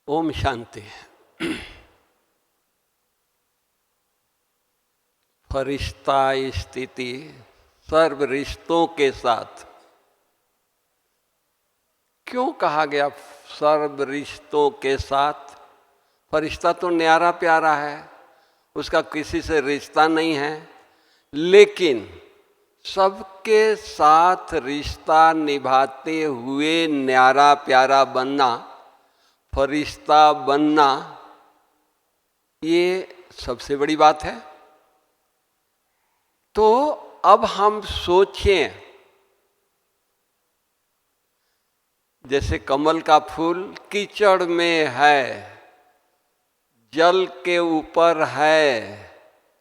ओम शांति। फरिश्ता स्थिति सर्व रिश्तों के साथ क्यों कहा गया? सर्व रिश्तों के साथ। फरिश्ता तो न्यारा प्यारा है, उसका किसी से रिश्ता नहीं है, लेकिन सबके साथ रिश्ता निभाते हुए न्यारा प्यारा बनना, फरिश्ता बनना, ये सबसे बड़ी बात है। तो अब हम सोचें, जैसे कमल का फूल कीचड़ में है, जल के ऊपर है,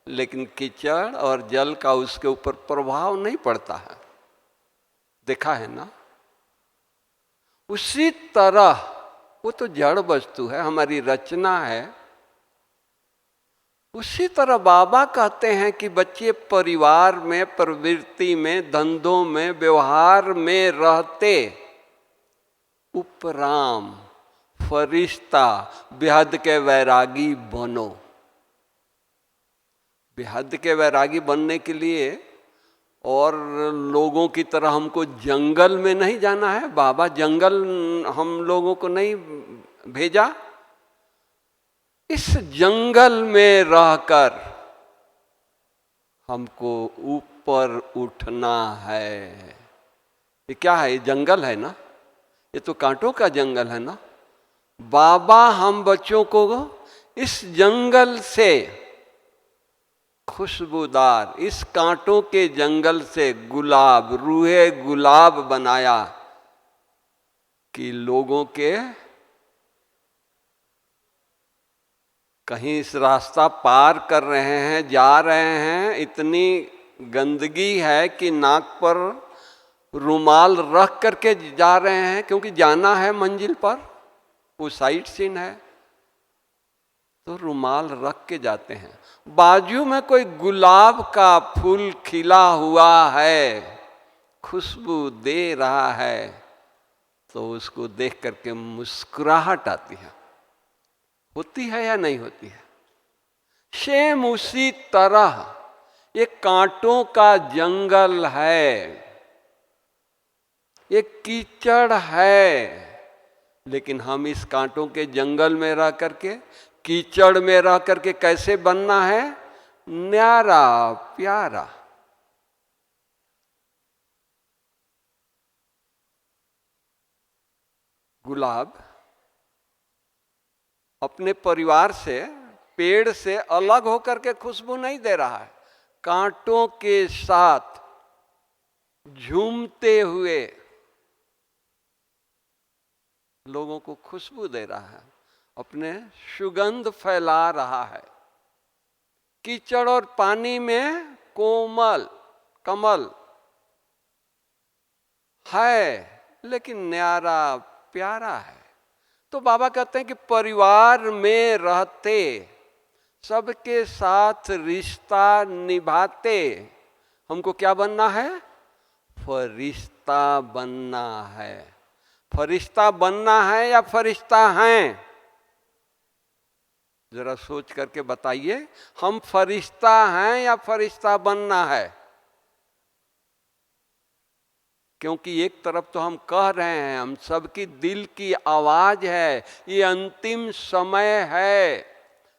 लेकिन कीचड़ और जल का उसके ऊपर प्रभाव नहीं पड़ता है, देखा है ना? उसी तरह वो तो जड़ वस्तु है, हमारी रचना है। उसी तरह बाबा कहते हैं कि बच्चे परिवार में, प्रवृत्ति में, धंधों में, व्यवहार में रहते उपराम फरिश्ता बेहद के वैरागी बनो। बेहद के वैरागी बनने के लिए और लोगों की तरह हमको जंगल में नहीं जाना है। बाबा जंगल हम लोगों को नहीं भेजा। इस जंगल में रहकर हमको ऊपर उठना है। ये क्या है? ये जंगल है ना, ये तो कांटों का जंगल है ना। बाबा हम बच्चों को इस जंगल से, खुशबूदार इस कांटों के जंगल से गुलाब, रूहे गुलाब बनाया कि लोगों के कहीं इस रास्ता पार कर रहे हैं, जा रहे हैं, इतनी गंदगी है कि नाक पर रुमाल रख करके जा रहे हैं, क्योंकि जाना है मंजिल पर, वो साइट सीन है, तो रुमाल रख के जाते हैं। बाजू में कोई गुलाब का फूल खिला हुआ है, खुशबू दे रहा है, तो उसको देख करके मुस्कुराहट आती है। होती है या नहीं होती है? सेम उसी तरह ये कांटों का जंगल है, ये कीचड़ है, लेकिन हम इस कांटों के जंगल में रह करके, कीचड़ में रह करके कैसे बनना है? न्यारा प्यारा। गुलाब अपने परिवार से, पेड़ से अलग होकर के खुशबू नहीं दे रहा है, कांटों के साथ झूमते हुए लोगों को खुशबू दे रहा है, अपने सुगंध फैला रहा है। कीचड़ और पानी में कोमल कमल है, लेकिन न्यारा प्यारा है। तो बाबा कहते हैं कि परिवार में रहते, सबके साथ रिश्ता निभाते, हमको क्या बनना है? फरिश्ता बनना है। फरिश्ता बनना है या फरिश्ता हैं? जरा सोच करके बताइए, हम फरिश्ता हैं या फरिश्ता बनना है? क्योंकि एक तरफ तो हम कह रहे हैं, हम सबकी दिल की आवाज है, ये अंतिम समय है,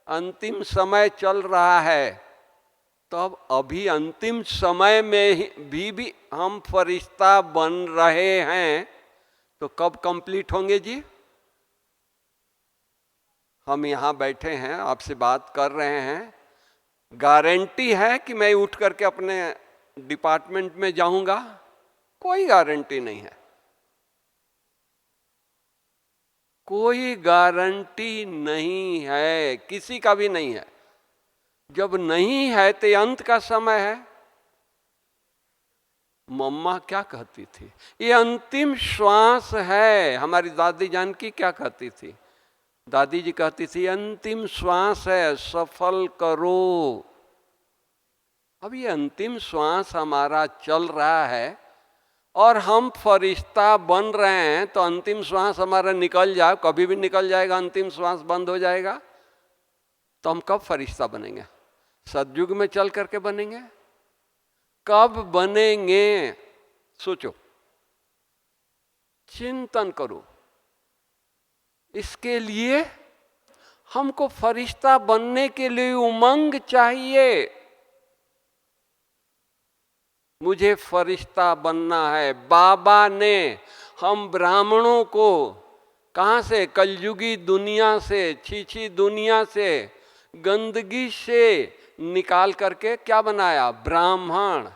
अंतिम समय चल रहा है। तो अब अभी अंतिम समय में भी हम फरिश्ता बन रहे हैं, तो कब कंप्लीट होंगे जी? हम यहाँ बैठे हैं, आपसे बात कर रहे हैं, गारंटी है कि मैं उठ करके अपने डिपार्टमेंट में जाऊंगा? कोई गारंटी नहीं है, कोई गारंटी नहीं है, किसी का भी नहीं है। जब नहीं है तो अंत का समय है। मम्मा क्या कहती थी? ये अंतिम श्वास है। हमारी दादी जान की क्या कहती थी? दादी जी कहती थी अंतिम श्वास है, सफल करो। अब ये अंतिम श्वास हमारा चल रहा है और हम फरिश्ता बन रहे हैं, तो अंतिम श्वास हमारा निकल जाए, कभी भी निकल जाएगा, अंतिम श्वास बंद हो जाएगा, तो हम कब फरिश्ता बनेंगे? सतयुग में चल करके बनेंगे? कब बनेंगे? सोचो, चिंतन करो। इसके लिए हमको फरिश्ता बनने के लिए उमंग चाहिए। मुझे फरिश्ता बनना है। बाबा ने हम ब्राह्मणों को कहाँ से? कलयुगी दुनिया से, छीछी दुनिया से, गंदगी से निकाल करके क्या बनाया? ब्राह्मण।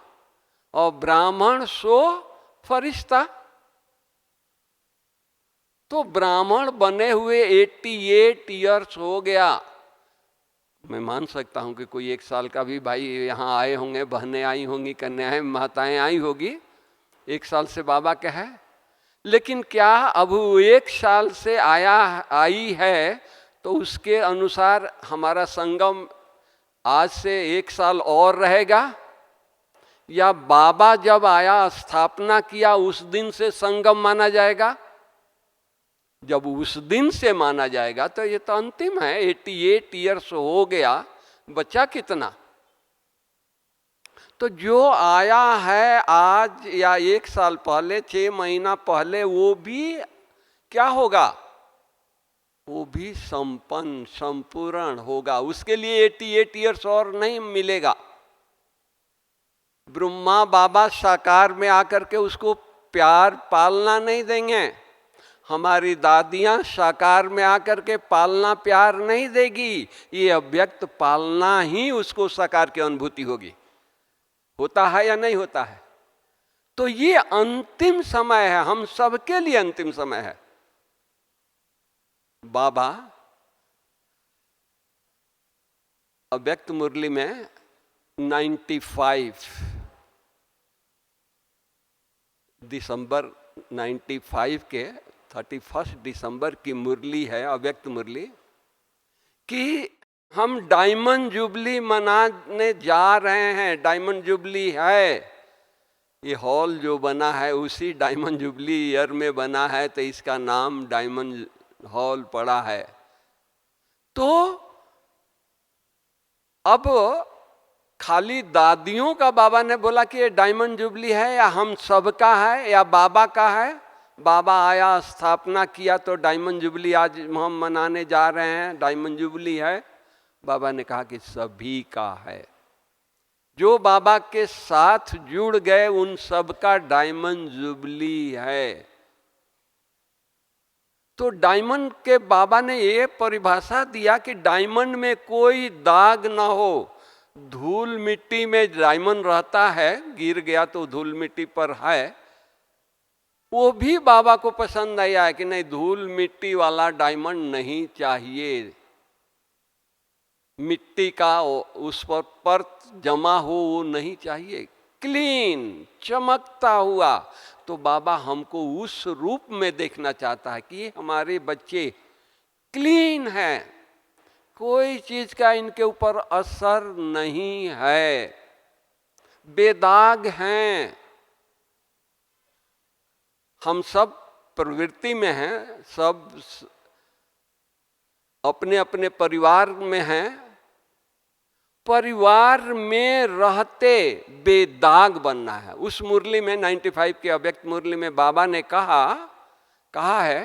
और ब्राह्मण सो फरिश्ता। तो ब्राह्मण बने हुए 88 ईयर्स हो गया। मैं मान सकता हूं कि कोई 1 साल का भी भाई यहाँ आए होंगे, बहनें आई होंगी, कन्याएं माताएं आई होगी, 1 साल से बाबा का है। लेकिन क्या अब वो 1 साल से आई है तो उसके अनुसार हमारा संगम आज से 1 साल और रहेगा? या बाबा जब आया, स्थापना किया, उस दिन से संगम माना जाएगा? जब उस दिन से माना जाएगा तो ये तो अंतिम है। 88 ईयर्स हो गया, बचा कितना? तो जो आया है आज या 1 साल पहले, 6 महीना पहले, वो भी क्या होगा? वो भी संपन्न, संपूर्ण होगा। उसके लिए 88 ईयर्स और नहीं मिलेगा। ब्रह्मा बाबा साकार में आकर के उसको प्यार पालना नहीं देंगे। हमारी दादियां साकार में आकर के पालना प्यार नहीं देगी। ये अव्यक्त पालना ही उसको साकार की अनुभूति होगी। होता है या नहीं होता है? तो ये अंतिम समय है, हम सबके लिए अंतिम समय है। बाबा अव्यक्त मुरली में 95 दिसंबर 95 के 31 दिसंबर की मुरली है, अव्यक्त मुरली, कि हम डायमंड जुबली मनाने जा रहे हैं। डायमंड जुबली है, ये हॉल जो बना है उसी डायमंड जुबली ईयर में बना है, तो इसका नाम डायमंड हॉल पड़ा है। तो अब खाली दादियों का बाबा ने बोला कि ये डायमंड जुबली है, या हम सबका है, या बाबा का है? बाबा आया, स्थापना किया, तो डायमंड जुबली आज हम मनाने जा रहे हैं, डायमंड जुबली है। बाबा ने कहा कि सभी का है। जो बाबा के साथ जुड़ गए उन सब का डायमंड जुबली है। तो डायमंड के बाबा ने ये परिभाषा दिया कि डायमंड में कोई दाग ना हो। धूल मिट्टी में डायमंड रहता है, गिर गया तो धूल मिट्टी पर है, वो भी बाबा को पसंद नहीं आया कि नहीं, धूल मिट्टी वाला डायमंड नहीं चाहिए। मिट्टी का उस पर परत जमा हो वो नहीं चाहिए, क्लीन चमकता हुआ। तो बाबा हमको उस रूप में देखना चाहता है कि हमारे बच्चे क्लीन हैं, कोई चीज का इनके ऊपर असर नहीं है, बेदाग हैं। हम सब प्रवृत्ति में हैं, सब अपने अपने परिवार में हैं। परिवार में रहते बेदाग बनना है। उस मुरली में 95 के अव्यक्त मुरली में बाबा ने कहा है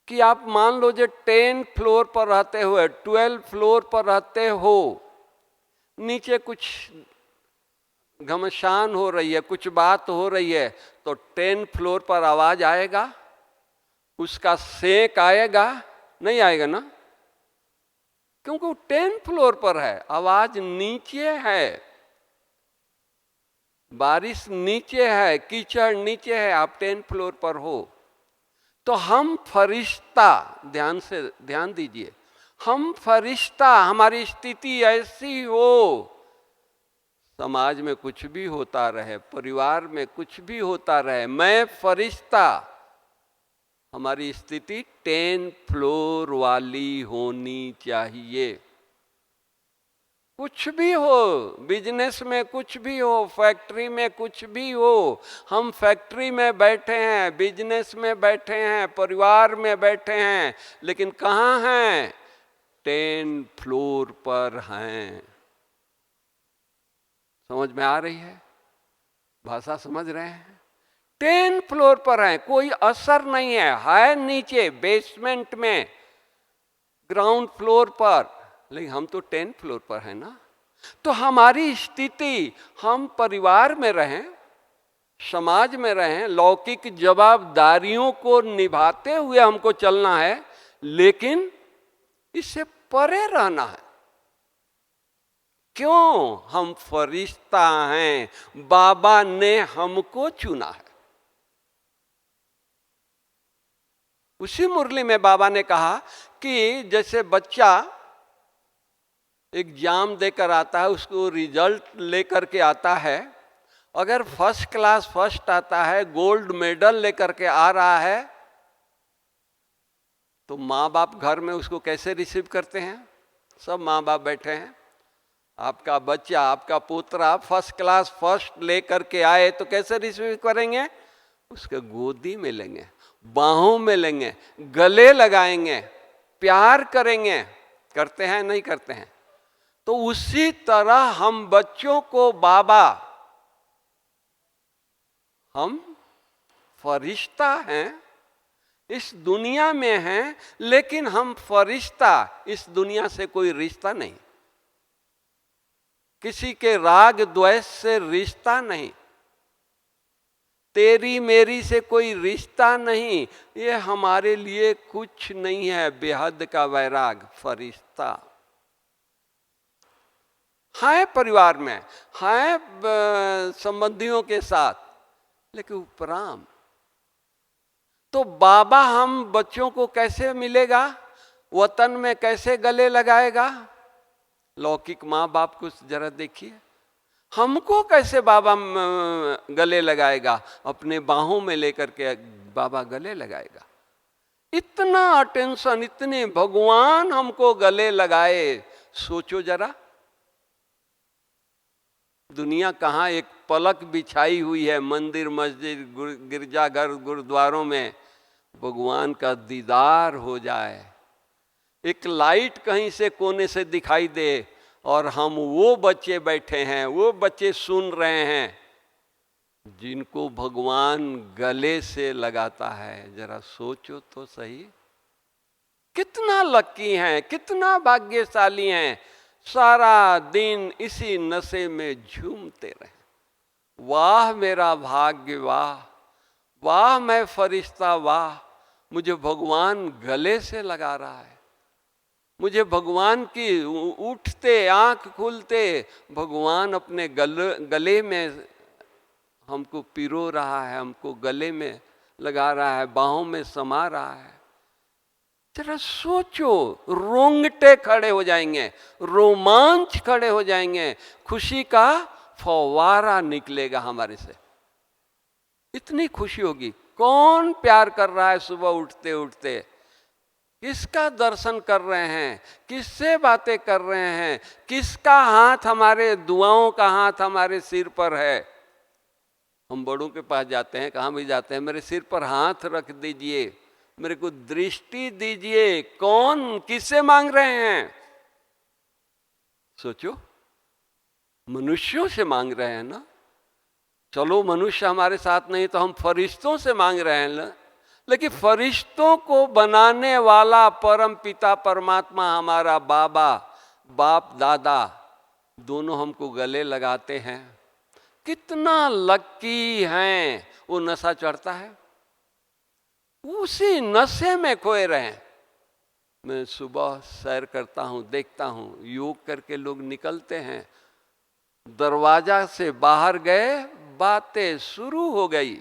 कि आप मान लो जो 10 फ्लोर पर रहते हो, 12 फ्लोर पर रहते हो, नीचे कुछ घमसान हो रही है, कुछ बात हो रही है, तो 10 फ्लोर पर आवाज आएगा, उसका सेक आएगा? नहीं आएगा ना, क्योंकि वो 10 फ्लोर पर है, आवाज नीचे है, बारिश नीचे है, कीचड़ नीचे है, आप 10 फ्लोर पर हो। तो हम फरिश्ता, ध्यान दीजिए, हम फरिश्ता, हमारी स्थिति ऐसी हो, समाज में कुछ भी होता रहे, परिवार में कुछ भी होता रहे, मैं फरिश्ता, हमारी स्थिति 10 फ्लोर वाली होनी चाहिए। कुछ भी हो, बिजनेस में कुछ भी हो, फैक्ट्री में कुछ भी हो, हम फैक्ट्री में बैठे हैं, बिजनेस में बैठे हैं, परिवार में बैठे हैं, लेकिन कहाँ हैं? 10 फ्लोर पर हैं। समझ में आ रही है? भाषा समझ रहे हैं? 10 फ्लोर पर हैं, कोई असर नहीं है नीचे बेसमेंट में, ग्राउंड फ्लोर पर, लेकिन हम तो 10 फ्लोर पर हैं ना। तो हमारी स्थिति, हम परिवार में रहें, समाज में रहें, लौकिक जवाबदारियों को निभाते हुए हमको चलना है, लेकिन इससे परे रहना है। क्यों? हम फरिश्ता हैं, बाबा ने हमको चुना है। उसी मुरली में बाबा ने कहा कि जैसे बच्चा एग्जाम देकर आता है, उसको रिजल्ट लेकर के आता है, अगर फर्स्ट क्लास फर्स्ट आता है, गोल्ड मेडल लेकर के आ रहा है, तो माँ बाप घर में उसको कैसे रिसीव करते हैं? सब माँ बाप बैठे हैं, आपका बच्चा, आपका पुत्र फर्स्ट क्लास फर्स्ट लेकर के आए तो कैसे रिसीव करेंगे? उसके गोदी में लेंगे, बाहों में लेंगे, गले लगाएंगे, प्यार करेंगे। करते हैं नहीं करते हैं? तो उसी तरह हम बच्चों को बाबा, हम फरिश्ता हैं, इस दुनिया में हैं, लेकिन हम फरिश्ता, इस दुनिया से कोई रिश्ता नहीं, किसी के राग द्वेष से रिश्ता नहीं, तेरी मेरी से कोई रिश्ता नहीं, ये हमारे लिए कुछ नहीं है। बेहद का वैराग, फरिश्ता है, परिवार में है, संबंधियों के साथ, लेकिन उपराम। तो बाबा हम बच्चों को कैसे मिलेगा? वतन में कैसे गले लगाएगा? लौकिक माँ बाप को जरा देखिए, हमको कैसे बाबा गले लगाएगा? अपने बाहों में लेकर के बाबा गले लगाएगा। इतना अटेंशन, इतने भगवान हमको गले लगाए। सोचो जरा, दुनिया कहाँ एक पलक बिछाई हुई है, मंदिर मस्जिद गिरजाघर गुरुद्वारों में भगवान का दीदार हो जाए, एक लाइट कहीं से कोने से दिखाई दे और हम वो बच्चे बैठे हैं, वो बच्चे सुन रहे हैं जिनको भगवान गले से लगाता है। जरा सोचो तो सही, कितना लकी हैं, कितना भाग्यशाली हैं, सारा दिन इसी नशे में झूमते रहे। वाह मेरा भाग्य, वाह वाह मैं फरिश्ता, वाह मुझे भगवान गले से लगा रहा है, मुझे भगवान की उठते आंख खुलते भगवान अपने गले में हमको पिरो रहा है, हमको गले में लगा रहा है, बाहों में समा रहा है। जरा सोचो, रोंगटे खड़े हो जाएंगे, रोमांच खड़े हो जाएंगे, खुशी का फव्वारा निकलेगा हमारे से, इतनी खुशी होगी। कौन प्यार कर रहा है सुबह उठते उठते? किसका दर्शन कर रहे हैं? किससे बातें कर रहे हैं? किसका हाथ, हमारे दुआओं का हाथ हमारे सिर पर है? हम बड़ों के पास जाते हैं, कहाँ भी जाते हैं, मेरे सिर पर हाथ रख दीजिए, मेरे को दृष्टि दीजिए। कौन, किससे मांग रहे हैं? सोचो, मनुष्यों से मांग रहे हैं ना। चलो मनुष्य हमारे साथ नहीं तो हम फरिश्तों से मांग रहे हैं ना, लेकिन फरिश्तों को बनाने वाला परम पिता परमात्मा हमारा बाबा, बाप दादा दोनों हमको गले लगाते हैं। कितना लकी हैं। वो नशा चढ़ता है, उसी नशे में खोए रहे। मैं सुबह सैर करता हूँ, देखता हूँ योग करके लोग निकलते हैं, दरवाजा से बाहर गए, बातें शुरू हो गई।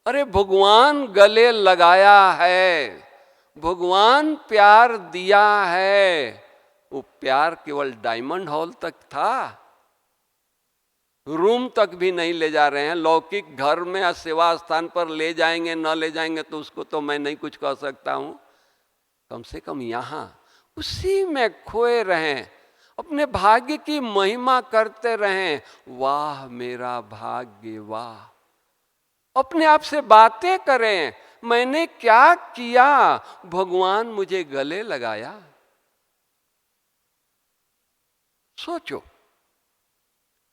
अरे भगवान गले लगाया है, भगवान प्यार दिया है। वो प्यार केवल डायमंड हॉल तक था, रूम तक भी नहीं ले जा रहे हैं। लौकिक घर में या सेवा स्थान पर ले जाएंगे, न ले जाएंगे तो उसको तो मैं नहीं कुछ कह सकता हूं। कम से कम यहाँ उसी में खोए रहें। अपने भाग्य की महिमा करते रहें, वाह मेरा भाग्य वाह। अपने आप से बातें करें, मैंने क्या किया, भगवान मुझे गले लगाया। सोचो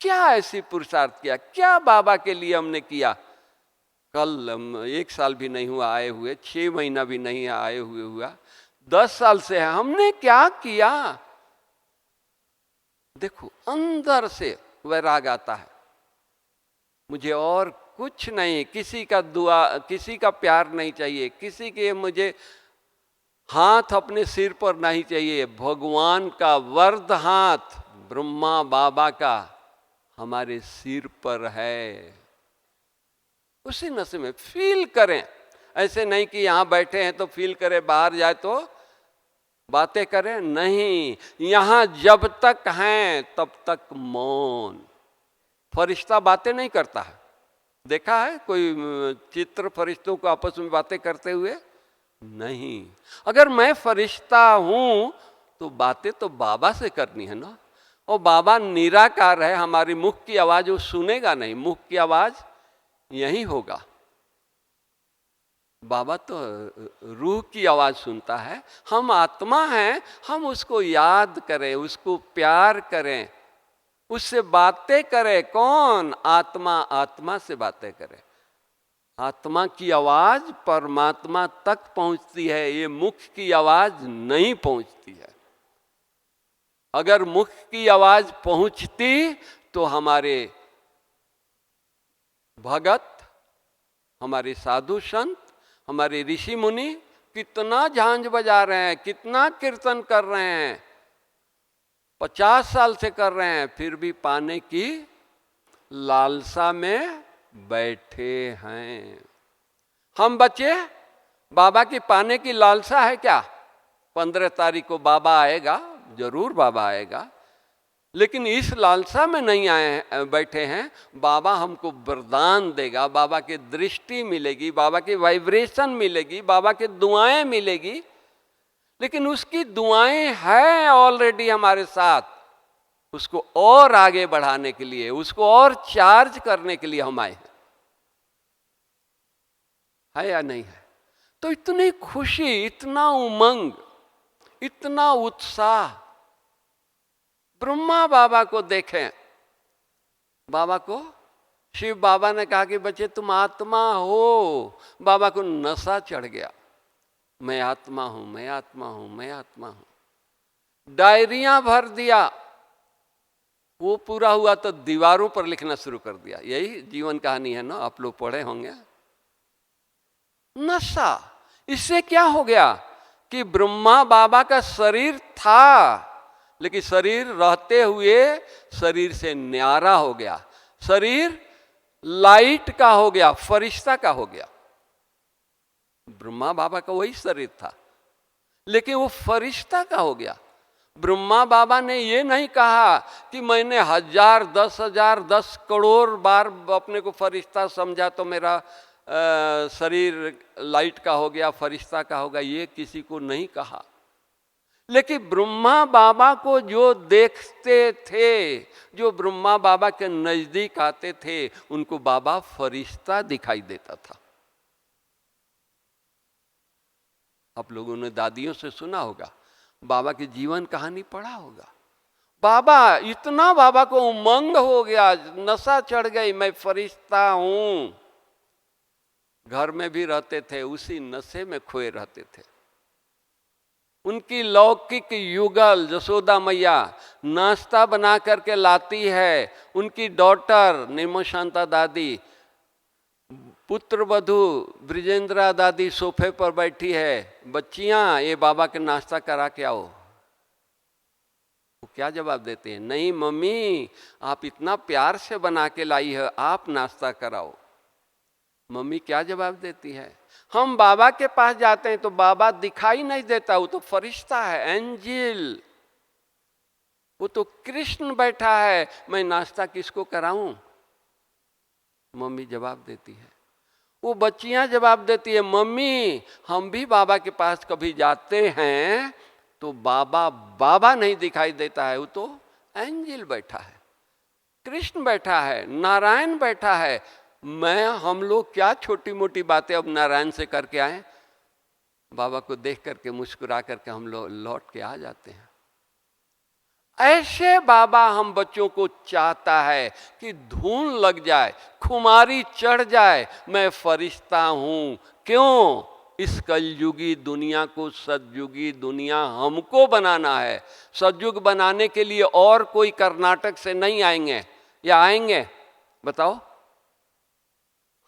क्या ऐसी पुरुषार्थ किया, क्या बाबा के लिए हमने किया। कल 1 साल भी नहीं हुआ आए हुए, 6 महीना भी नहीं आए हुए हुआ, 10 साल से है, हमने क्या किया। देखो अंदर से वैराग आता है, मुझे और कुछ नहीं, किसी का दुआ, किसी का प्यार नहीं चाहिए, किसी के मुझे हाथ अपने सिर पर नहीं चाहिए, भगवान का वरद हाथ ब्रह्मा बाबा का हमारे सिर पर है। उसी नशे में फील करें, ऐसे नहीं कि यहां बैठे हैं तो फील करें, बाहर जाए तो बातें करें, नहीं, यहां जब तक हैं तब तक मौन। फरिश्ता बातें नहीं करता है, देखा है कोई चित्र फरिश्तों को आपस में बातें करते हुए? नहीं। अगर मैं फरिश्ता हूं तो बातें तो बाबा से करनी है ना, और बाबा निराकार है, हमारी मुख की आवाज वो सुनेगा नहीं, मुख की आवाज यही होगा। बाबा तो रूह की आवाज सुनता है, हम आत्मा हैं, हम उसको याद करें, उसको प्यार करें, उससे बातें करें। कौन? आत्मा आत्मा से बातें करें। आत्मा की आवाज परमात्मा तक पहुंचती है, ये मुख की आवाज नहीं पहुंचती है। अगर मुख की आवाज पहुंचती तो हमारे भगत, हमारे साधु संत, हमारे ऋषि मुनि कितना झांझ बजा रहे हैं, कितना कीर्तन कर रहे हैं, 50 साल से कर रहे हैं, फिर भी पाने की लालसा में बैठे हैं। हम बच्चे, बाबा की पाने की लालसा है क्या? 15 तारीख को बाबा आएगा, जरूर बाबा आएगा, लेकिन इस लालसा में नहीं आए बैठे हैं। बाबा हमको वरदान देगा, बाबा की दृष्टि मिलेगी, बाबा की वाइब्रेशन मिलेगी, बाबा की दुआएं मिलेगी, लेकिन उसकी दुआएं हैं ऑलरेडी हमारे साथ, उसको और आगे बढ़ाने के लिए, उसको और चार्ज करने के लिए हम आए हैं। है या नहीं है? तो इतनी खुशी, इतना उमंग, इतना उत्साह। ब्रह्मा बाबा को देखें, बाबा को शिव बाबा ने कहा कि बच्चे तुम आत्मा हो। बाबा को नशा चढ़ गया, मैं आत्मा हूं, मैं आत्मा हूं, मैं आत्मा हूं। डायरिया भर दिया, वो पूरा हुआ तो दीवारों पर लिखना शुरू कर दिया। यही जीवन कहानी है ना, आप लोग पढ़े होंगे। नशा। इससे क्या हो गया कि ब्रह्मा बाबा का शरीर था, लेकिन शरीर रहते हुए शरीर से न्यारा हो गया, शरीर लाइट का हो गया, फरिश्ता का हो गया। ब्रह्मा बाबा का वही शरीर था, लेकिन वो फरिश्ता का हो गया। ब्रह्मा बाबा ने ये नहीं कहा कि मैंने 1000, 10,000, 10 करोड़ बार अपने को फरिश्ता समझा तो मेरा शरीर लाइट का हो गया, फरिश्ता का होगा, ये किसी को नहीं कहा। लेकिन ब्रह्मा बाबा को जो देखते थे, जो ब्रह्मा बाबा के नजदीक आते थे, उनको बाबा फरिश्ता दिखाई देता था। आप लोगों ने दादियों से सुना होगा, बाबा की जीवन कहानी पढ़ा होगा। बाबा, इतना बाबा को उमंग हो गया, नशा चढ़ गई, मैं फरिश्ता हूं। घर में भी रहते थे, उसी नशे में खोए रहते थे। उनकी लौकिक युगल जसोदा मैया नाश्ता बना करके लाती है, उनकी डॉटर निर्मल शांता दादी, पुत्र वधू ब्रिजेंद्रा दादी सोफे पर बैठी है, बच्चियां ये बाबा के नाश्ता करा के आओ। वो क्या जवाब देते हैं? नहीं मम्मी, आप इतना प्यार से बना के लाई है, आप नाश्ता कराओ। मम्मी क्या जवाब देती है? हम बाबा के पास जाते हैं तो बाबा दिखाई नहीं देता, वो तो फरिश्ता है, एंजिल, वो तो कृष्ण बैठा है, मैं नाश्ता किसको कराऊं? मम्मी जवाब देती है। वो बच्चियां जवाब देती है, मम्मी हम भी बाबा के पास कभी जाते हैं तो बाबा बाबा नहीं दिखाई देता है, वो तो एंजल बैठा है, कृष्ण बैठा है, नारायण बैठा है। हम लोग क्या छोटी मोटी बातें अब नारायण से करके आए, बाबा को देख करके मुस्कुरा करके हम लोग लौट के आ जाते हैं। ऐसे बाबा हम बच्चों को चाहता है कि धून लग जाए, खुमारी चढ़ जाए, मैं फरिश्ता हूं। क्यों? इस कलयुगी दुनिया को सतयुगी दुनिया हमको बनाना है। सतयुग बनाने के लिए और कोई कर्नाटक से नहीं आएंगे, या आएंगे? बताओ।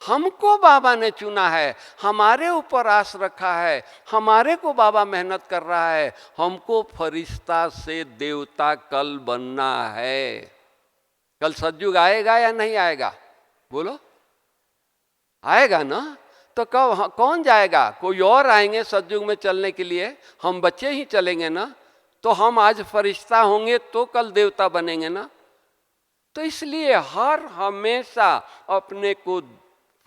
हमको बाबा ने चुना है, हमारे ऊपर आस रखा है, हमारे को बाबा मेहनत कर रहा है। हमको फरिश्ता से देवता कल बनना है। कल सतयुग आएगा या नहीं आएगा? बोलो, आएगा ना? तो कब कौन जाएगा? कोई और आएंगे सतयुग में चलने के लिए? हम बच्चे ही चलेंगे ना? तो हम आज फरिश्ता होंगे तो कल देवता बनेंगे ना? तो इसलिए हर हमेशा अपने को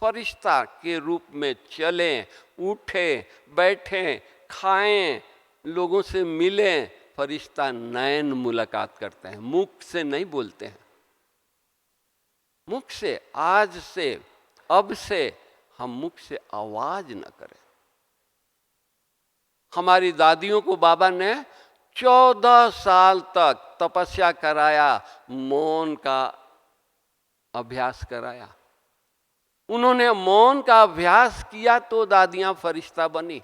फरिश्ता के रूप में चलें, उठें, बैठें, खाएं, लोगों से मिलें। फरिश्ता नयन मुलाकात करते हैं, मुख से नहीं बोलते हैं। मुख से, आज से, अब से हम मुख से आवाज न करें। हमारी दादियों को बाबा ने 14 साल तक तपस्या कराया, मौन का अभ्यास कराया। उन्होंने मौन का अभ्यास किया तो दादियां फरिश्ता बनी।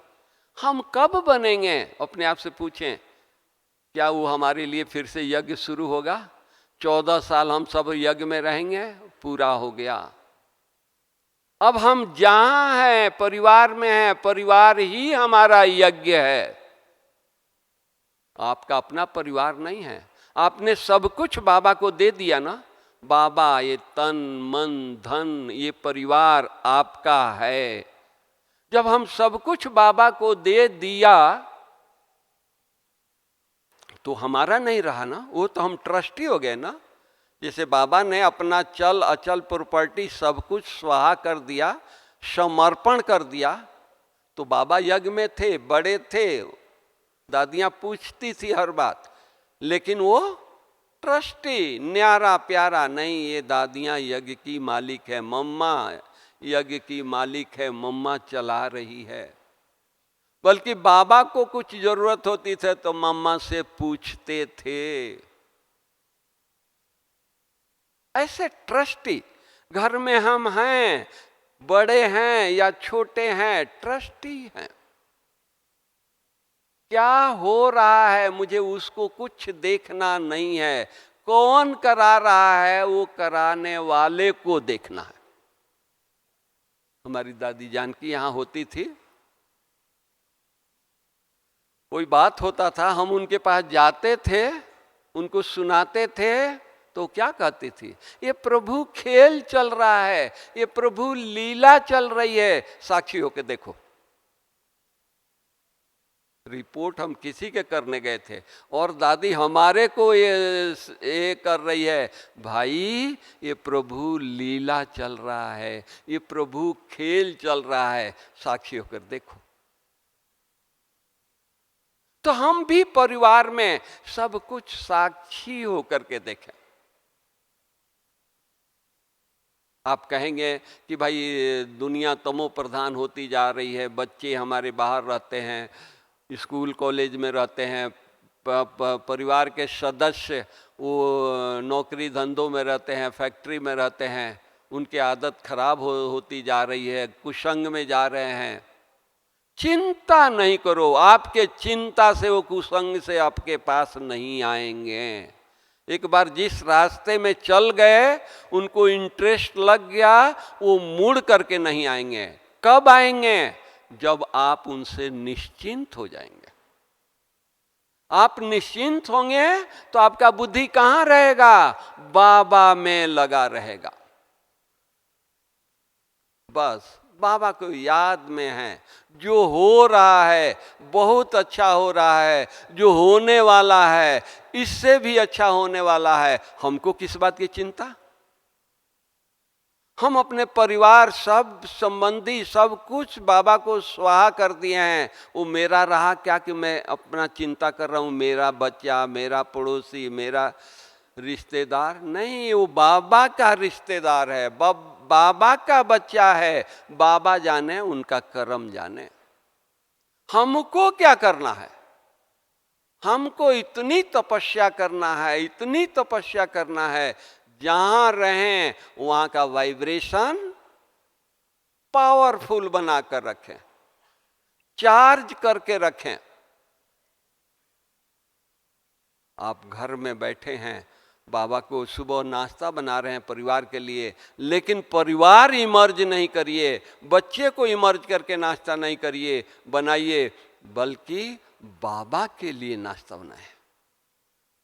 हम कब बनेंगे? अपने आप से पूछें। क्या वो हमारे लिए फिर से यज्ञ शुरू होगा? 14 साल हम सब यज्ञ में रहेंगे, पूरा हो गया। अब हम जहां हैं, परिवार में हैं, परिवार ही हमारा यज्ञ है। आपका अपना परिवार नहीं है। आपने सब कुछ बाबा को दे दिया ना। बाबा, ये तन मन धन, ये परिवार आपका है। जब हम सब कुछ बाबा को दे दिया तो हमारा नहीं रहा ना, वो तो हम ट्रस्टी हो गए ना। जैसे बाबा ने अपना चल अचल प्रॉपर्टी सब कुछ स्वाहा कर दिया, समर्पण कर दिया, तो बाबा यज्ञ में थे, बड़े थे, दादियां पूछती थी हर बात, लेकिन वो ट्रस्टी, न्यारा प्यारा नहीं। ये दादियां यज्ञ की मालिक है, मम्मा यज्ञ की मालिक है, मम्मा चला रही है। बल्कि बाबा को कुछ जरूरत होती थी तो मम्मा से पूछते थे। ऐसे ट्रस्टी घर में हम हैं, बड़े हैं या छोटे हैं, ट्रस्टी हैं। क्या हो रहा है मुझे उसको कुछ देखना नहीं है। कौन करा रहा है वो कराने वाले को देखना है। हमारी दादी जानकी यहां होती थी, कोई बात होता था, हम उनके पास जाते थे, उनको सुनाते थे, तो क्या कहती थी? ये प्रभु खेल चल रहा है, ये प्रभु लीला चल रही है, साक्षी होके देखो। रिपोर्ट हम किसी के करने गए थे और दादी हमारे को ये कर रही है, भाई ये प्रभु लीला चल रहा है, ये प्रभु खेल चल रहा है, साक्षी होकर देखो। तो हम भी परिवार में सब कुछ साक्षी होकर के देखें। आप कहेंगे कि भाई दुनिया तमो प्रधान होती जा रही है, बच्चे हमारे बाहर रहते हैं, स्कूल कॉलेज में रहते हैं, परिवार के सदस्य वो नौकरी धंधों में रहते हैं, फैक्ट्री में रहते हैं, उनकी आदत खराब होती जा रही है, कुसंग में जा रहे हैं। चिंता नहीं करो, आपके चिंता से वो कुसंग से आपके पास नहीं आएंगे। एक बार जिस रास्ते में चल गए, उनको इंटरेस्ट लग गया, वो मुड़ करके नहीं आएंगे। कब आएंगे? जब आप उनसे निश्चिंत हो जाएंगे। आप निश्चिंत होंगे तो आपका बुद्धि कहां रहेगा? बाबा में लगा रहेगा। बस बाबा को याद में है। जो हो रहा है बहुत अच्छा हो रहा है, जो होने वाला है इससे भी अच्छा होने वाला है। हमको किस बात की चिंता? हम अपने परिवार, सब संबंधी, सब कुछ बाबा को स्वाहा कर दिए हैं। वो मेरा रहा क्या कि मैं अपना चिंता कर रहा हूँ, मेरा बच्चा, मेरा पड़ोसी, मेरा रिश्तेदार नहीं, वो बाबा का रिश्तेदार है, बाबा का बच्चा है। बाबा जाने, उनका कर्म जाने। हमको क्या करना है? हमको इतनी तपस्या करना है, इतनी तपस्या करना है, जहां रहें वहां का वाइब्रेशन पावरफुल बनाकर रखें, चार्ज करके रखें। आप घर में बैठे हैं, बाबा को सुबह नाश्ता बना रहे हैं परिवार के लिए, लेकिन परिवार इमर्ज नहीं करिए, बच्चे को इमर्ज करके नाश्ता नहीं करिए, बनाइए, बल्कि बाबा के लिए नाश्ता बनाए।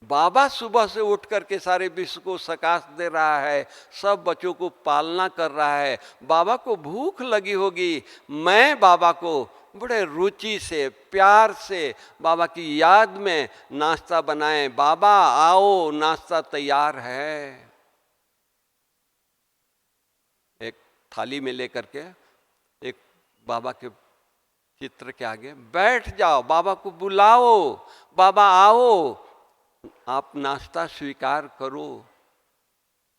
बाबा सुबह से उठ करके सारे विश्व को सकाश दे रहा है, सब बच्चों को पालना कर रहा है। बाबा को भूख लगी होगी, मैं बाबा को बड़े रुचि से, प्यार से बाबा की याद में नाश्ता बनाएं। बाबा आओ, नाश्ता तैयार है। एक थाली में लेकर के एक बाबा के चित्र के आगे बैठ जाओ, बाबा को बुलाओ, बाबा आओ, आप नाश्ता स्वीकार करो।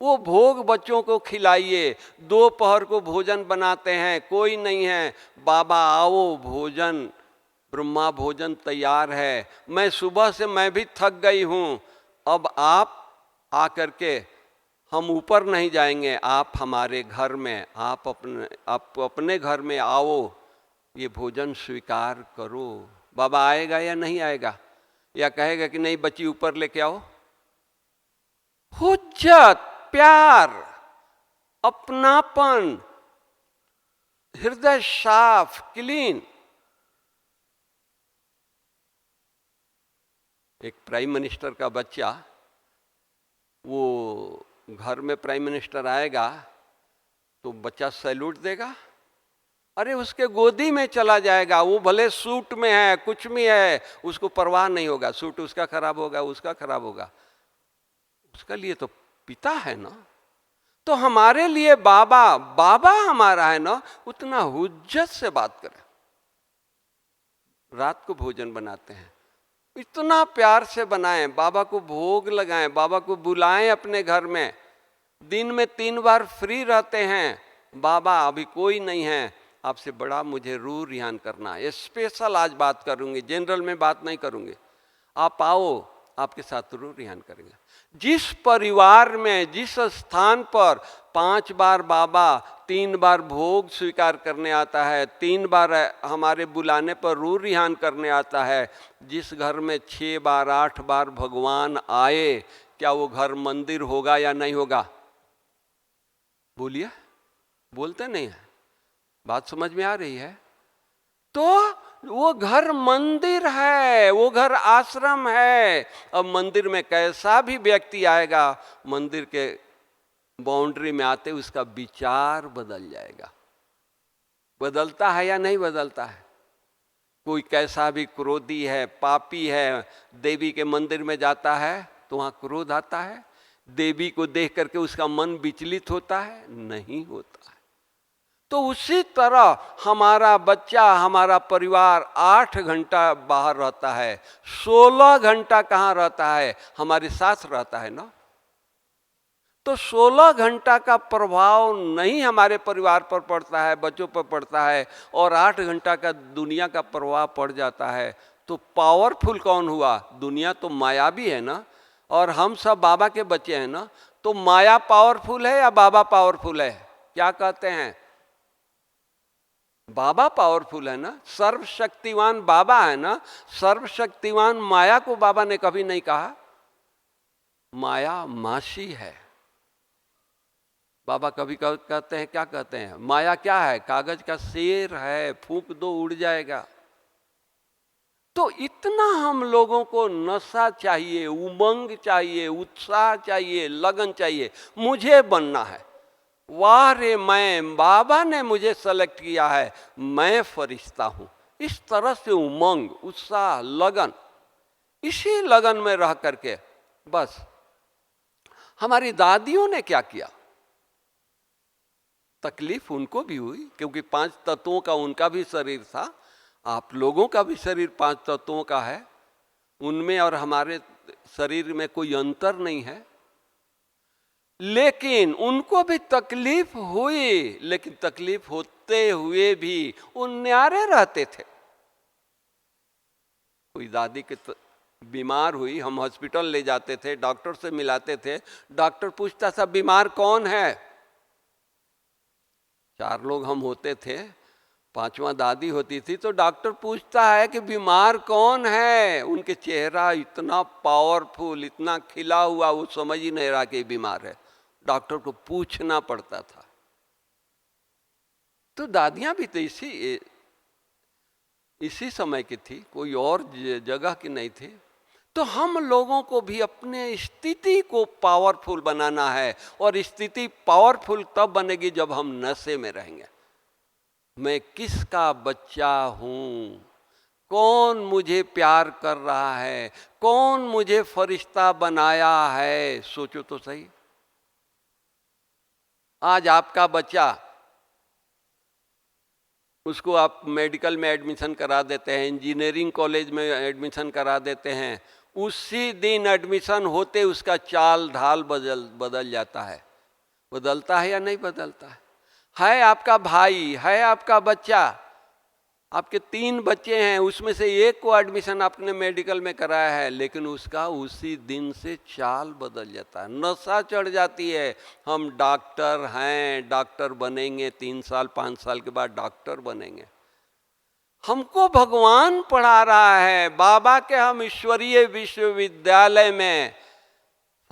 वो भोग बच्चों को खिलाइए। दोपहर को भोजन बनाते हैं, कोई नहीं है, बाबा आओ, भोजन, ब्रह्मा भोजन तैयार है। मैं सुबह से मैं भी थक गई हूँ, अब आप आकर के, हम ऊपर नहीं जाएंगे, आप हमारे घर में, आप अपने घर में आओ, ये भोजन स्वीकार करो। बाबा आएगा या नहीं आएगा, या कहेगा कि नहीं बच्ची ऊपर लेके आओ? हुज्जत, प्यार, अपनापन, हृदय साफ, क्लीन। एक प्राइम मिनिस्टर का बच्चा, वो घर में प्राइम मिनिस्टर आएगा तो बच्चा सैल्यूट देगा, अरे उसके गोदी में चला जाएगा। वो भले सूट में है, कुछ भी है, उसको परवाह नहीं होगा। सूट उसका खराब होगा, उसका खराब होगा, उसका लिए तो पिता है ना। तो हमारे लिए बाबा, बाबा हमारा है ना, उतना हुज्जत से बात करें। रात को भोजन बनाते हैं, इतना प्यार से बनाएं, बाबा को भोग लगाएं, बाबा को बुलाएं अपने घर में। दिन में 3 बार फ्री रहते हैं, बाबा अभी कोई नहीं है, आपसे बड़ा मुझे रूह रिहान करना है। स्पेशल आज बात करूंगी, जनरल में बात नहीं करूंगी। आप आओ, आपके साथ रूह रिहान करेंगे। जिस परिवार में, जिस स्थान पर 5 बार बाबा, 3 बार भोग स्वीकार करने आता है, 3 बार हमारे बुलाने पर रूह रिहान करने आता है, जिस घर में 6 बार 8 बार भगवान आए, क्या वो घर मंदिर होगा या नहीं होगा? बोलिए, बोलते नहीं है। बात समझ में आ रही है? तो वो घर मंदिर है, वो घर आश्रम है। अब मंदिर में कैसा भी व्यक्ति आएगा, मंदिर के बाउंड्री में आते उसका विचार बदल जाएगा। बदलता है या नहीं बदलता है? कोई कैसा भी क्रोधी है, पापी है, देवी के मंदिर में जाता है तो वहां क्रोध आता है? देवी को देख करके उसका मन विचलित होता है? नहीं होता है। तो उसी तरह हमारा बच्चा, हमारा परिवार 8 घंटा बाहर रहता है, 16 घंटा कहाँ रहता है? हमारे साथ रहता है ना। तो 16 घंटा का प्रभाव नहीं हमारे परिवार पर पड़ता है, बच्चों पर पड़ता है, और 8 घंटा का दुनिया का प्रभाव पड़ जाता है। तो पावरफुल कौन हुआ? दुनिया तो मायावी है ना, और हम सब बाबा के बच्चे हैं ना। तो माया पावरफुल है या बाबा पावरफुल है? क्या कहते हैं? बाबा पावरफुल है ना, सर्वशक्तिवान बाबा है ना। सर्वशक्तिवान माया को बाबा ने कभी नहीं कहा। माया मासी है। बाबा कभी कहते हैं, क्या कहते हैं? माया क्या है? कागज का शेर है, फूंक दो उड़ जाएगा। तो इतना हम लोगों को नशा चाहिए, उमंग चाहिए, उत्साह चाहिए, लगन चाहिए। मुझे बनना है, वाह रे मैं, बाबा ने मुझे सेलेक्ट किया है, मैं फरिश्ता हूं। इस तरह से उमंग, उत्साह, लगन, इसी लगन में रह करके बस। हमारी दादियों ने क्या किया? तकलीफ उनको भी हुई, क्योंकि 5 तत्वों का उनका भी शरीर था। आप लोगों का भी शरीर 5 तत्वों का है, उनमें और हमारे शरीर में कोई अंतर नहीं है। लेकिन उनको भी तकलीफ हुई, लेकिन तकलीफ होते हुए भी वो न्यारे रहते थे। कोई दादी के बीमार हुई, हम हॉस्पिटल ले जाते थे, डॉक्टर से मिलाते थे, डॉक्टर पूछता था बीमार कौन है। 4 लोग हम होते थे, 5वां दादी होती थी, तो डॉक्टर पूछता है कि बीमार कौन है। उनके चेहरा इतना पावरफुल, इतना खिला हुआ, वो समझ ही नहीं रहा कि बीमार है, डॉक्टर को पूछना पड़ता था। तो दादियां भी तो इसी समय की थी, कोई और जगह की नहीं थी। तो हम लोगों को भी अपने स्थिति को पावरफुल बनाना है, और स्थिति पावरफुल तब बनेगी जब हम नशे में रहेंगे। मैं किसका बच्चा हूं, कौन मुझे प्यार कर रहा है, कौन मुझे फरिश्ता बनाया है। सोचो तो सही, आज आपका बच्चा, उसको आप मेडिकल में एडमिशन करा देते हैं, इंजीनियरिंग कॉलेज में एडमिशन करा देते हैं, उसी दिन एडमिशन होते उसका चाल ढाल बदल जाता है। बदलता है या नहीं बदलता है आपका भाई, है आपका बच्चा, आपके 3 बच्चे हैं, उसमें से एक को एडमिशन आपने मेडिकल में कराया है, लेकिन उसका उसी दिन से चाल बदल जाता है, नशा चढ़ जाती है। हम डॉक्टर हैं, डॉक्टर बनेंगे, 3 साल 5 साल के बाद डॉक्टर बनेंगे। हमको भगवान पढ़ा रहा है, बाबा के हम ईश्वरीय विश्वविद्यालय में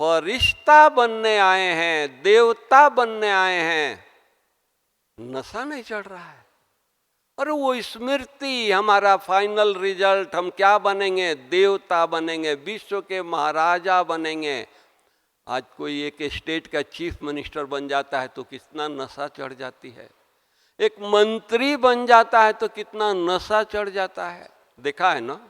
फरिश्ता बनने आए हैं, देवता बनने आए हैं, नशा नहीं चढ़ रहा है। और वो स्मृति, हमारा फाइनल रिजल्ट, हम क्या बनेंगे, देवता बनेंगे, विश्व के महाराजा बनेंगे। आज कोई एक स्टेट का चीफ मिनिस्टर बन जाता है तो कितना नशा चढ़ जाती है, एक मंत्री बन जाता है तो कितना नशा चढ़ जाता है। देखा है ना,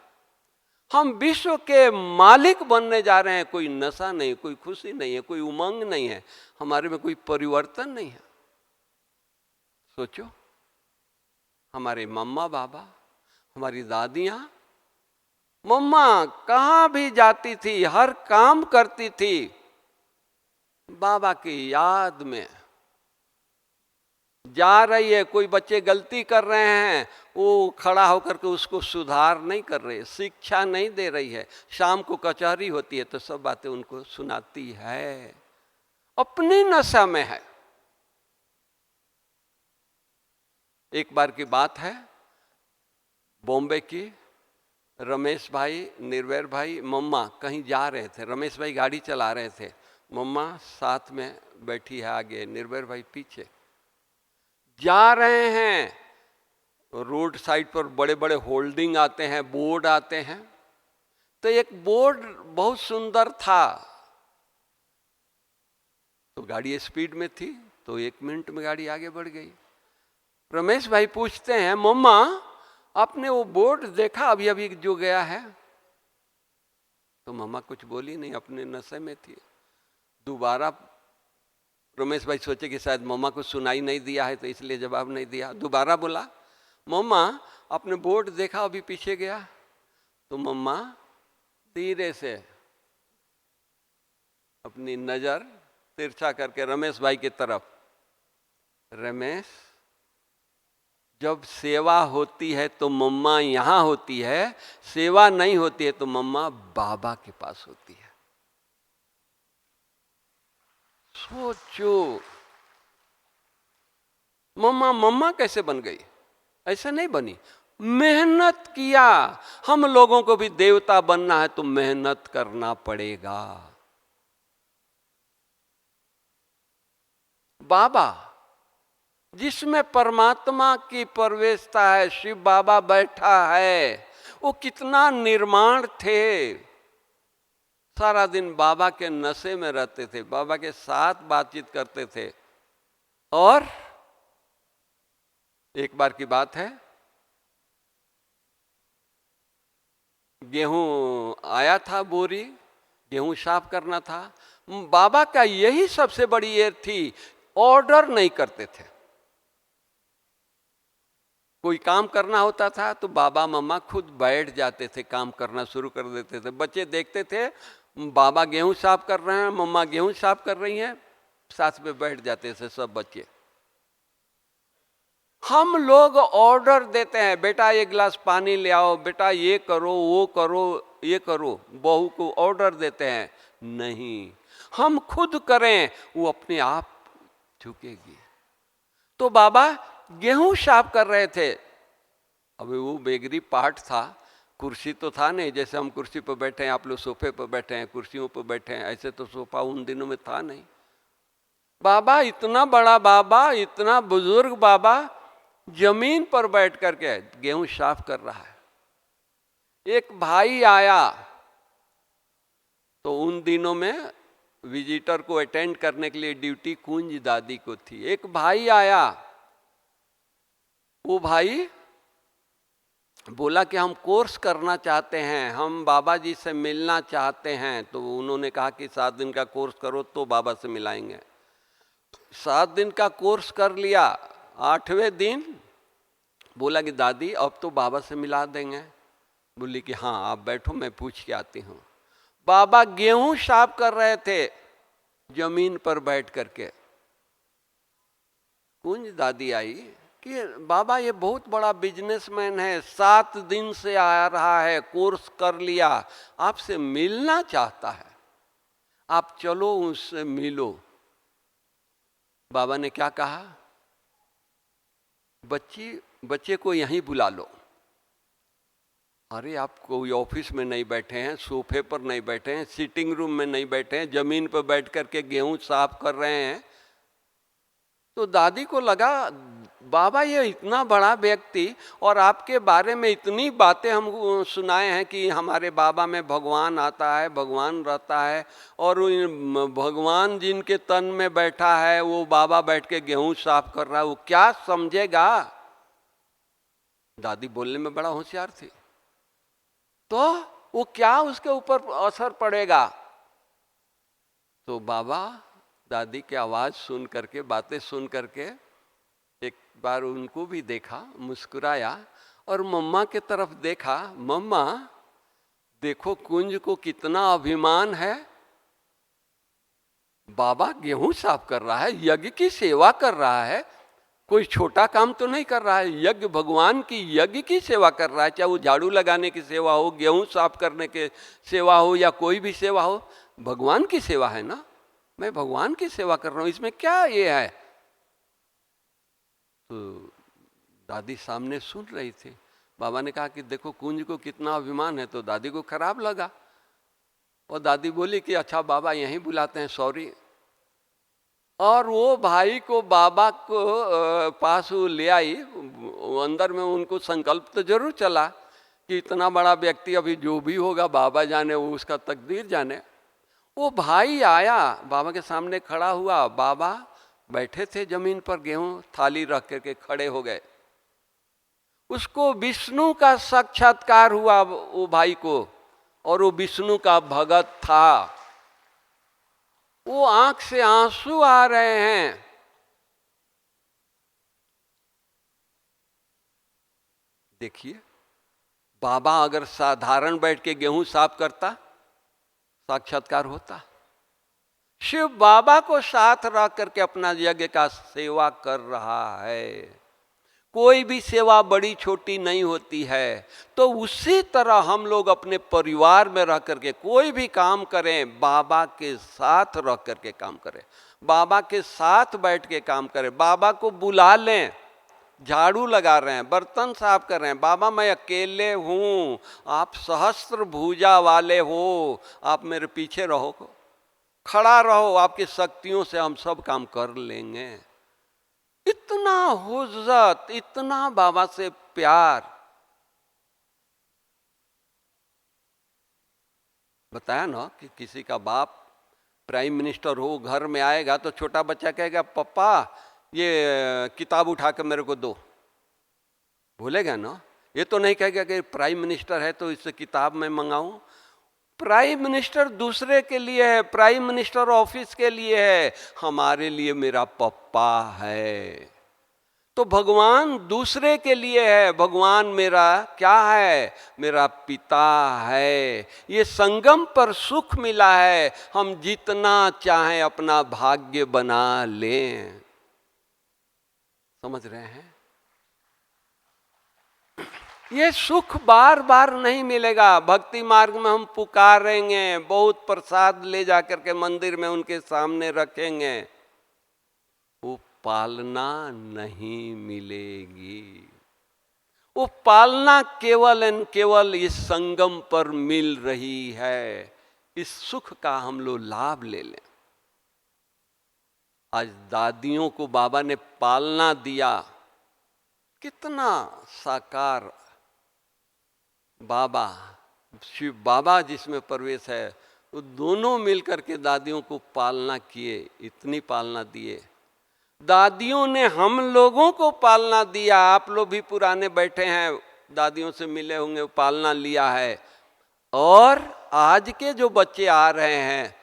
हम विश्व के मालिक बनने जा रहे हैं, कोई नशा नहीं, कोई खुशी नहीं है, कोई उमंग नहीं है, हमारे में कोई परिवर्तन नहीं है। सोचो, हमारे मम्मा बाबा, हमारी दादियां, मम्मा कहाँ भी जाती थी, हर काम करती थी बाबा की याद में। जा रही है, कोई बच्चे गलती कर रहे हैं, वो खड़ा होकर के उसको सुधार नहीं कर रही है, शिक्षा नहीं दे रही है। शाम को कचहरी होती है तो सब बातें उनको सुनाती है, अपनी नशा में है। एक बार की बात है, बॉम्बे की, रमेश भाई, निर्वैर भाई, मम्मा कहीं जा रहे थे। रमेश भाई गाड़ी चला रहे थे, मम्मा साथ में बैठी है आगे, निर्वैर भाई पीछे। जा रहे हैं, रोड साइड पर बड़े बड़े होल्डिंग आते हैं, बोर्ड आते हैं। तो एक बोर्ड बहुत सुंदर था, तो गाड़ी स्पीड में थी, तो 1 मिनट में गाड़ी आगे बढ़ गई। रमेश भाई पूछते हैं, मम्मा आपने वो बोर्ड देखा अभी अभी जो गया है? तो मम्मा कुछ बोली नहीं, अपने नशे में थी। दोबारा रमेश भाई सोचे कि शायद मम्मा को सुनाई नहीं दिया है, तो इसलिए जवाब नहीं दिया। दोबारा बोला, मम्मा आपने बोर्ड देखा अभी पीछे गया? तो मम्मा धीरे से अपनी नजर तिरछा करके रमेश भाई की तरफ, रमेश जब सेवा होती है तो मम्मा यहाँ होती है, सेवा नहीं होती है तो मम्मा बाबा के पास होती है। सोचो, मम्मा मम्मा कैसे बन गई? ऐसे नहीं बनी, मेहनत किया। हम लोगों को भी देवता बनना है तो मेहनत करना पड़ेगा। बाबा जिसमें परमात्मा की प्रवेशता है, शिव बाबा बैठा है, वो कितना निर्माण थे। सारा दिन बाबा के नशे में रहते थे, बाबा के साथ बातचीत करते थे। और एक बार की बात है, गेहूं आया था, बोरी गेहूं साफ करना था। बाबा का यही सबसे बड़ी एर थी, ऑर्डर नहीं करते थे। कोई काम करना होता था तो बाबा मम्मा खुद बैठ जाते थे, काम करना शुरू कर देते थे। बच्चे देखते थे बाबा गेहूं साफ कर रहे हैं, मम्मा गेहूं साफ कर रही हैं, साथ में बैठ जाते थे सब बच्चे। हम लोग ऑर्डर देते हैं, बेटा एक गिलास पानी ले आओ, बेटा ये करो वो करो ये करो, बहू को ऑर्डर देते हैं। नहीं, हम खुद करें, वो अपने आप झुकेगी। तो बाबा गेहूं साफ कर रहे थे। अभी वो बेगरी पार्ट था, कुर्सी तो था नहीं, जैसे हम कुर्सी पर बैठे हैं, आप लोग सोफे पर बैठे हैं, कुर्सियों पर बैठे हैं, ऐसे तो सोफा उन दिनों में था नहीं। बाबा इतना बड़ा बाबा, इतना बुजुर्ग बाबा जमीन पर बैठ करके गेहूं साफ कर रहा है। एक भाई आया, तो उन दिनों में विजिटर को अटेंड करने के लिए ड्यूटी कुंज दादी को थी। एक भाई आया, वो भाई बोला कि हम कोर्स करना चाहते हैं, हम बाबा जी से मिलना चाहते हैं। तो उन्होंने कहा कि 7 दिन का कोर्स करो तो बाबा से मिलाएंगे। 7 दिन का कोर्स कर लिया। 8वें दिन बोला कि दादी अब तो बाबा से मिला देंगे। बोली कि हाँ आप बैठो, मैं पूछ के आती हूँ। बाबा गेहूं साफ कर रहे थे जमीन पर बैठ करके। कुंज दादी आई कि बाबा ये बहुत बड़ा बिजनेसमैन है, 7 दिन से आ रहा है, कोर्स कर लिया, आपसे मिलना चाहता है, आप चलो उससे मिलो। बाबा ने क्या कहा, बच्चे को यहीं बुला लो। अरे आप कोई ऑफिस में नहीं बैठे हैं, सोफे पर नहीं बैठे हैं, सिटिंग रूम में नहीं बैठे हैं, जमीन पर बैठ करके गेहूं साफ कर रहे हैं। तो दादी को लगा बाबा ये इतना बड़ा व्यक्ति और आपके बारे में इतनी बातें हम सुनाए हैं कि हमारे बाबा में भगवान आता है, भगवान रहता है, और भगवान जिनके तन में बैठा है वो बाबा बैठ के गेहूं साफ कर रहा है, वो क्या समझेगा। दादी बोलने में बड़ा होशियार थी, तो वो क्या उसके ऊपर असर पड़ेगा। तो बाबा दादी की आवाज सुन करके, बातें सुन करके एक बार उनको भी देखा, मुस्कुराया और मम्मा के तरफ देखा। मम्मा देखो कुंज को कितना अभिमान है, बाबा गेहूं साफ कर रहा है, यज्ञ की सेवा कर रहा है, कोई छोटा काम तो नहीं कर रहा है, यज्ञ भगवान की यज्ञ की सेवा कर रहा है। चाहे वो झाड़ू लगाने की सेवा हो, गेहूं साफ करने की सेवा हो, या कोई भी सेवा हो, भगवान की सेवा है ना, मैं भगवान की सेवा कर रहा हूं, इसमें क्या ये है। तो दादी सामने सुन रही थी। बाबा ने कहा कि देखो कुंज को कितना अभिमान है। तो दादी को खराब लगा और दादी बोली कि अच्छा बाबा यहीं बुलाते हैं, सॉरी। और वो भाई को बाबा को पास वो ले आई। अंदर में उनको संकल्प तो जरूर चला कि इतना बड़ा व्यक्ति, अभी जो भी होगा बाबा जाने, वो उसका तकदीर जाने। वो भाई आया, बाबा के सामने खड़ा हुआ। बाबा बैठे थे जमीन पर, गेहूं थाली रख करके खड़े हो गए। उसको विष्णु का साक्षात्कार हुआ वो भाई को, और वो विष्णु का भगत था। वो आंख से आंसू आ रहे हैं। देखिए, बाबा अगर साधारण बैठ के गेहूं साफ करता, साक्षात्कार होता। शिव बाबा को साथ रख करके अपना यज्ञ का सेवा कर रहा है। कोई भी सेवा बड़ी छोटी नहीं होती है। तो उसी तरह हम लोग अपने परिवार में रह करके कोई भी काम करें, बाबा के साथ रह करके काम करें, बाबा के साथ बैठ के काम करें। बाबा को बुला लें, झाड़ू लगा रहे हैं, बर्तन साफ कर रहे हैं, बाबा मैं अकेले हूँ, आप सहस्त्र भुजा वाले हो, आप मेरे पीछे रहो, खड़ा रहो, आपकी शक्तियों से हम सब काम कर लेंगे। इतना हुज्जत, इतना बाबा से प्यार। बताया ना कि किसी का बाप प्राइम मिनिस्टर हो, घर में आएगा तो छोटा बच्चा कहेगा पापा ये किताब उठा कर मेरे को दो, भूलेगा ना। ये तो नहीं कहेगा कि प्राइम मिनिस्टर है तो इससे किताब मैं मंगाऊं। प्राइम मिनिस्टर दूसरे के लिए है, प्राइम मिनिस्टर ऑफिस के लिए है, हमारे लिए मेरा पप्पा है। तो भगवान दूसरे के लिए है, भगवान मेरा क्या है, मेरा पिता है। ये संगम पर सुख मिला है, हम जितना चाहें अपना भाग्य बना लें। समझ रहे हैं? ये सुख बार बार नहीं मिलेगा। भक्ति मार्ग में हम पुकारेंगे, बहुत प्रसाद ले जाकर के मंदिर में उनके सामने रखेंगे, वो पालना नहीं मिलेगी। वो पालना केवल एंड केवल इस संगम पर मिल रही है। इस सुख का हम लोग लाभ ले लें। आज दादियों को बाबा ने पालना दिया, कितना साकार बाबा, शिव बाबा जिसमें प्रवेश है, वो दोनों मिलकर के दादियों को पालना किए, इतनी पालना दिए। दादियों ने हम लोगों को पालना दिया। आप लोग भी पुराने बैठे हैं, दादियों से मिले होंगे, पालना लिया है। और आज के जो बच्चे आ रहे हैं,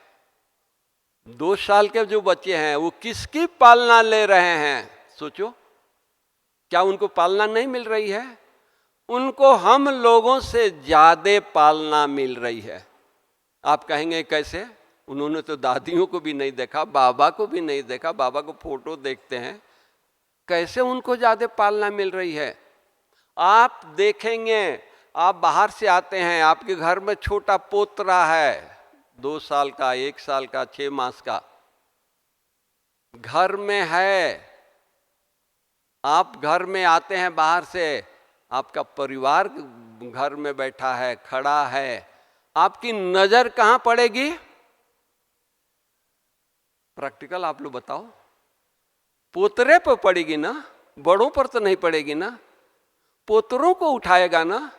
2 साल के जो बच्चे हैं, वो किसकी पालना ले रहे हैं? सोचो, क्या उनको पालना नहीं मिल रही है? उनको हम लोगों से ज्यादा पालना मिल रही है। आप कहेंगे कैसे? उन्होंने तो दादियों को भी नहीं देखा, बाबा को भी नहीं देखा, बाबा को फोटो देखते हैं, कैसे उनको ज्यादा पालना मिल रही है? आप देखेंगे, आप बाहर से आते हैं, आपके घर में छोटा पोतरा है, 2 साल का, 1 साल का, 6 मास का, घर में है। आप घर में आते हैं बाहर से, आपका परिवार घर में बैठा है, खड़ा है, आपकी नजर कहां पड़ेगी? प्रैक्टिकल आप लोग बताओ। पोतरे पर पड़ेगी ना, बड़ों पर तो नहीं पड़ेगी ना। पोतरों को उठाएगा ना।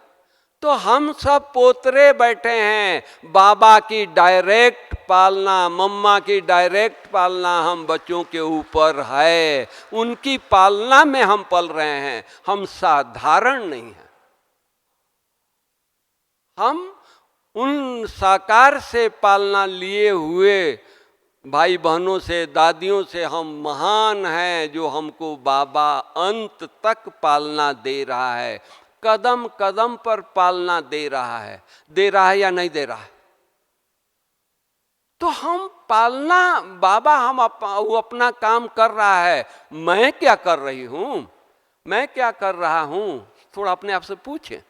तो हम सब पोतरे बैठे हैं, बाबा की डायरेक्ट पालना, मम्मा की डायरेक्ट पालना हम बच्चों के ऊपर है। उनकी पालना में हम पल रहे हैं, हम साधारण नहीं हैं। हम उन साकार से पालना लिए हुए भाई बहनों से, दादियों से हम महान हैं, जो हमको बाबा अंत तक पालना दे रहा है, कदम कदम पर पालना दे रहा है। दे रहा है या नहीं दे रहा है? तो हम पालना, बाबा हम वो अपना काम कर रहा है, मैं क्या कर रही हूं, मैं क्या कर रहा हूं? थोड़ा अपने आप से पूछे।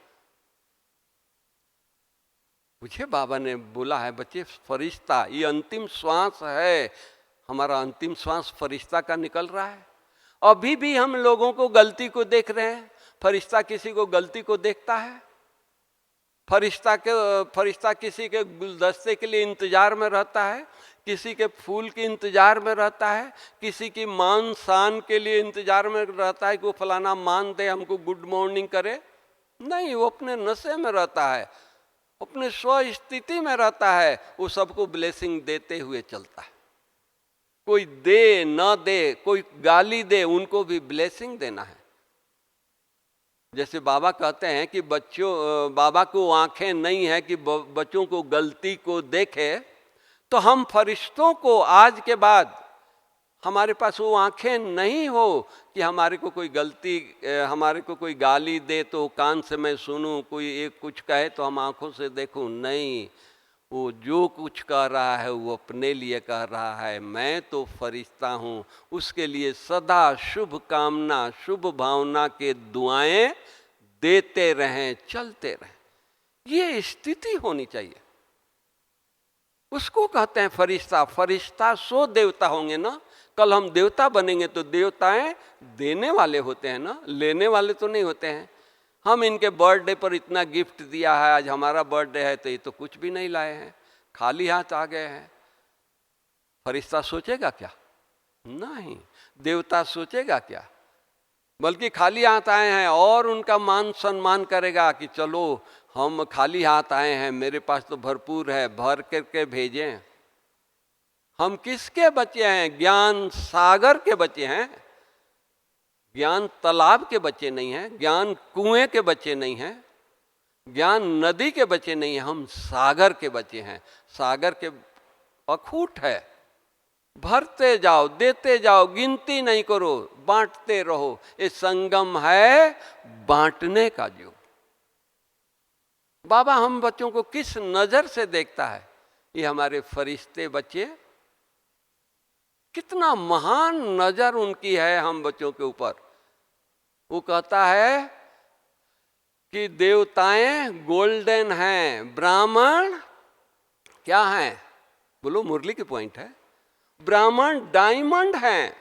पूछे। बाबा ने बोला है, बच्चे फरिश्ता, ये अंतिम श्वास है, हमारा अंतिम श्वास फरिश्ता का निकल रहा है। अभी भी हम लोगों को गलती को देख रहे हैं। फरिश्ता किसी को गलती को देखता है? फरिश्ता किसी के गुलदस्ते के लिए इंतजार में रहता है, किसी के फूल के इंतजार में रहता है, किसी की मान शान के लिए इंतजार में रहता है कि वो फलाना मान दे, हमको गुड मॉर्निंग करे? नहीं, वो अपने नशे में रहता है, अपने स्व स्थिति में रहता है, वो सबको ब्लेसिंग देते हुए चलता है। कोई दे न दे, कोई गाली दे, उनको भी ब्लेसिंग देना है। जैसे बाबा कहते हैं कि बाबा को आंखें नहीं है कि बच्चों को गलती को देखे, तो हम फरिश्तों को आज के बाद हमारे पास वो आंखें नहीं हो कि हमारे को कोई गलती, हमारे को कोई गाली दे तो कान से मैं सुनूं, कोई एक कुछ कहे तो हम आंखों से देखूं। नहीं, वो जो कुछ कह रहा है वो अपने लिए कह रहा है। मैं तो फरिश्ता हूँ, उसके लिए सदा शुभ कामना, शुभ भावना के दुआएं देते रहें, चलते रहें। ये स्थिति होनी चाहिए। उसको कहते हैं फरिश्ता। फरिश्ता सो देवता होंगे ना। कल हम देवता बनेंगे तो देवताएं देने वाले होते हैं ना, लेने वाले तो नहीं होते हैं। हम इनके बर्थडे पर इतना गिफ्ट दिया है, आज हमारा बर्थडे है तो ये तो कुछ भी नहीं लाए हैं, खाली हाथ आ गए हैं। फरिश्ता सोचेगा क्या? नहीं। देवता सोचेगा क्या? बल्कि खाली हाथ आए हैं और उनका मान सम्मान करेगा कि चलो हम खाली हाथ आए हैं, मेरे पास तो भरपूर है, भर करके भेजें। हम किसके बच्चे हैं? ज्ञान सागर के बच्चे हैं। ज्ञान तालाब के बच्चे नहीं हैं, ज्ञान कुएं के बच्चे नहीं हैं, ज्ञान नदी के बच्चे नहीं हैं, हम सागर के बच्चे हैं। सागर के अखूट है, भरते जाओ, देते जाओ, गिनती नहीं करो, बांटते रहो। ये संगम है बांटने का योग। बाबा हम बच्चों को किस नजर से देखता है? ये हमारे फरिश्ते बच्चे, कितना महान नजर उनकी है हम बच्चों के ऊपर। वो कहता है कि देवताएं गोल्डन हैं, ब्राह्मण क्या हैं? बोलो, मुरली की पॉइंट है। ब्राह्मण डायमंड हैं।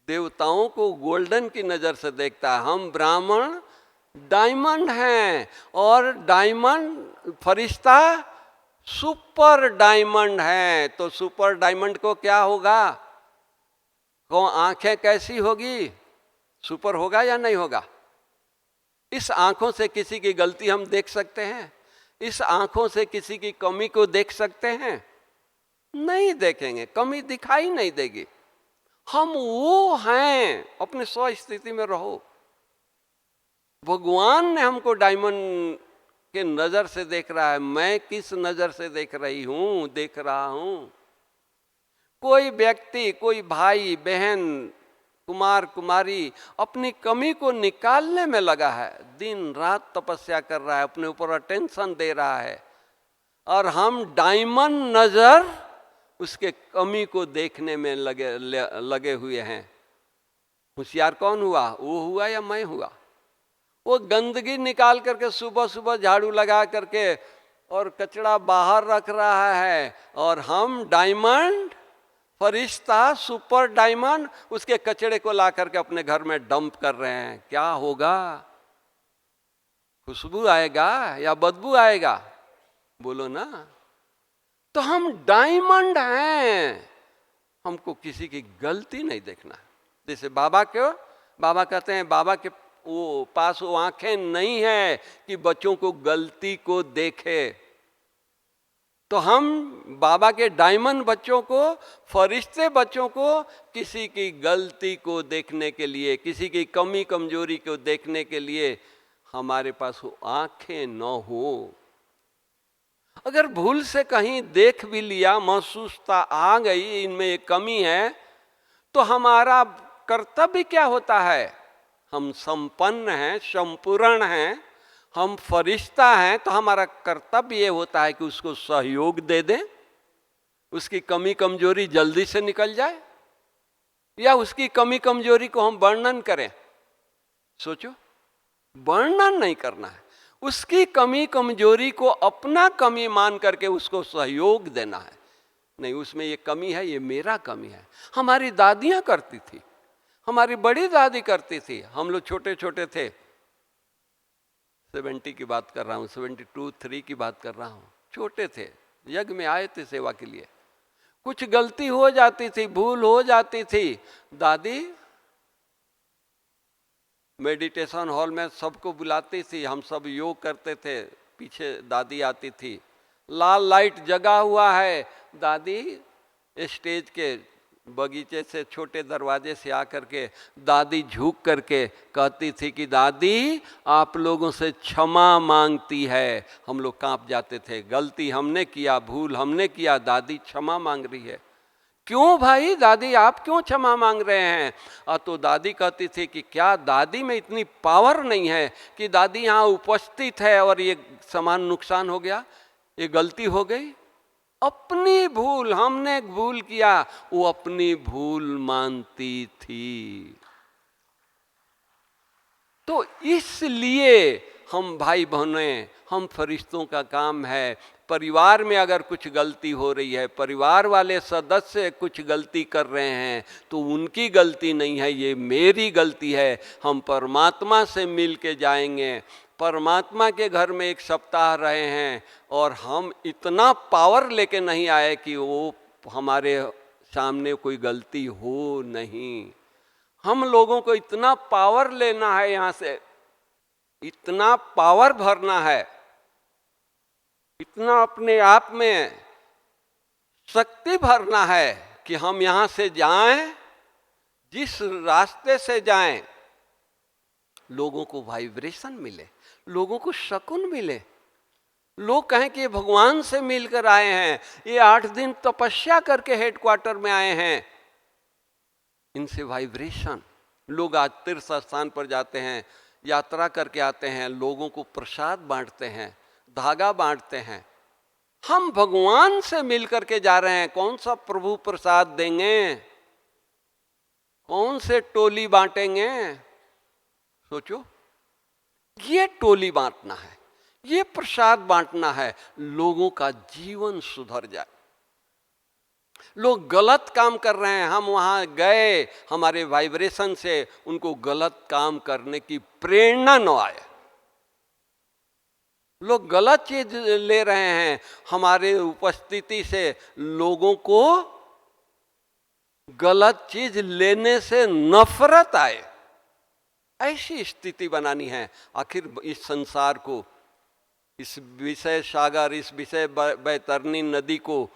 देवताओं को गोल्डन की नजर से देखता है, हम ब्राह्मण डायमंड हैं। और डायमंड फरिश्ता सुपर डायमंड है। तो सुपर डायमंड को क्या होगा? कौन आंखें कैसी होगी? सुपर होगा या नहीं होगा? इस आंखों से किसी की गलती हम देख सकते हैं? इस आंखों से किसी की कमी को देख सकते हैं? नहीं देखेंगे, कमी दिखाई नहीं देगी। हम वो हैं। अपने स्व स्थिति में रहो। भगवान ने हमको डायमंड के नजर से देख रहा है। मैं किस नजर से देख रही हूं, देख रहा हूं? कोई व्यक्ति, कोई भाई बहन, कुमार कुमारी अपनी कमी को निकालने में लगा है, दिन रात तपस्या कर रहा है, अपने ऊपर अटेंशन दे रहा है, और हम डायमंड नजर उसके कमी को देखने में लगे हुए हैं। होशियार कौन हुआ? वो हुआ या मैं हुआ? वो गंदगी निकाल करके सुबह सुबह झाड़ू लगा करके और कचरा बाहर रख रहा है, और हम डायमंड फरिश्ता सुपर डायमंड उसके कचरे को ला करके अपने घर में डंप कर रहे हैं। क्या होगा? खुशबू आएगा या बदबू आएगा? बोलो ना। तो हम डायमंड हैं। हमको किसी की गलती नहीं देखना है। जैसे बाबा कहते हैं, बाबा के वो पास वो आंखें नहीं है कि बच्चों को गलती को देखे। तो हम बाबा के डायमंड बच्चों को, फरिश्ते बच्चों को किसी की गलती को देखने के लिए, किसी की कमी कमजोरी को देखने के लिए हमारे पास वो आंखें न हो। अगर भूल से कहीं देख भी लिया, महसूसता आ गई इनमें एक कमी है, तो हमारा कर्तव्य क्या होता है? हम संपन्न हैं, संपूर्ण हैं, हम फरिश्ता हैं, तो हमारा कर्तव्य ये होता है कि उसको सहयोग दे दें, उसकी कमी कमजोरी जल्दी से निकल जाए, या उसकी कमी कमजोरी को हम वर्णन करें। सोचो, वर्णन नहीं करना है, उसकी कमी कमजोरी को अपना कमी मान करके उसको सहयोग देना है। नहीं, उसमें ये कमी है, ये मेरा कमी है। हमारी दादियां करती थी, हमारी बड़ी दादी करती थी। हम लोग छोटे छोटे थे, 70 की बात कर रहा हूँ, 72, 3 की बात कर रहा हूँ। छोटे थे, यज्ञ में आए थे सेवा के लिए। कुछ गलती हो जाती थी, भूल हो जाती थी, दादी मेडिटेशन हॉल में सबको बुलाती थी, हम सब योग करते थे, पीछे दादी आती थी। लाल लाइट जगा हुआ है, दादी स्टेज के बगीचे से छोटे दरवाजे से आकर के दादी झुक करके कहती थी कि दादी आप लोगों से क्षमा मांगती है। हम लोग कांप जाते थे, गलती हमने किया, भूल हमने किया, दादी क्षमा मांग रही है। क्यों भाई दादी, आप क्यों क्षमा मांग रहे हैं? तो दादी कहती थी कि क्या दादी में इतनी पावर नहीं है कि दादी यहाँ उपस्थित है और ये सामान नुकसान हो गया, ये गलती हो गई। अपनी भूल, हमने भूल किया, वो अपनी भूल मानती थी। तो इसलिए हम भाई बहनें, हम फरिश्तों का काम है, परिवार में अगर कुछ गलती हो रही है, परिवार वाले सदस्य कुछ गलती कर रहे हैं, तो उनकी गलती नहीं है, ये मेरी गलती है। हम परमात्मा से मिल के जाएंगे। परमात्मा के घर में एक सप्ताह रहे हैं और हम इतना पावर लेके नहीं आए कि वो हमारे सामने कोई गलती हो नहीं। हम लोगों को इतना पावर लेना है, यहाँ से इतना पावर भरना है, इतना अपने आप में शक्ति भरना है कि हम यहाँ से जाएं, जिस रास्ते से जाएं लोगों को वाइब्रेशन मिले, लोगों को सुकून मिले। लोग कहें कि ये भगवान से मिलकर आए हैं, ये 8 दिन तपस्या करके हेडक्वार्टर में आए हैं। इनसे वाइब्रेशन, लोग आज तीर्थ स्थान पर जाते हैं, यात्रा करके आते हैं, लोगों को प्रसाद बांटते हैं, धागा बांटते हैं। हम भगवान से मिलकर के जा रहे हैं, कौन सा प्रभु प्रसाद देंगे, कौन से टोली बांटेंगे? सोचो, ये टोली बांटना है, ये प्रसाद बांटना है, लोगों का जीवन सुधर जाए। लोग गलत काम कर रहे हैं, हम वहां गए, हमारे वाइब्रेशन से उनको गलत काम करने की प्रेरणा न आए। लोग गलत चीज ले रहे हैं, हमारे उपस्थिति से लोगों को गलत चीज लेने से नफरत आए। ऐसी स्थिति बनानी है। आखिर इस संसार को, इस विषय सागर, इस विषय बैतरनी नदी को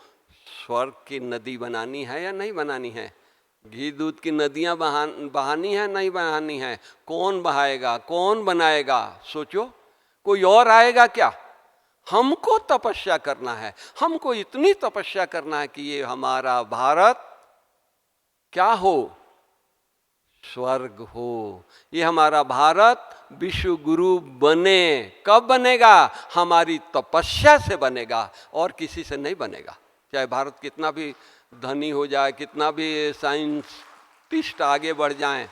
स्वर्ग की नदी बनानी है या नहीं बनानी है? घी दूध की नदियां बहानी है नहीं बहानी है? कौन बहाएगा, कौन बनाएगा? सोचो, कोई और आएगा क्या? हमको तपस्या करना है, हमको इतनी तपस्या करना है कि ये हमारा भारत क्या हो? स्वर्ग हो। ये हमारा भारत विश्व गुरु बने। कब बनेगा? हमारी तपस्या से बनेगा, और किसी से नहीं बनेगा। चाहे भारत कितना भी धनी हो जाए, कितना भी साइंटिस्ट आगे बढ़ जाएं,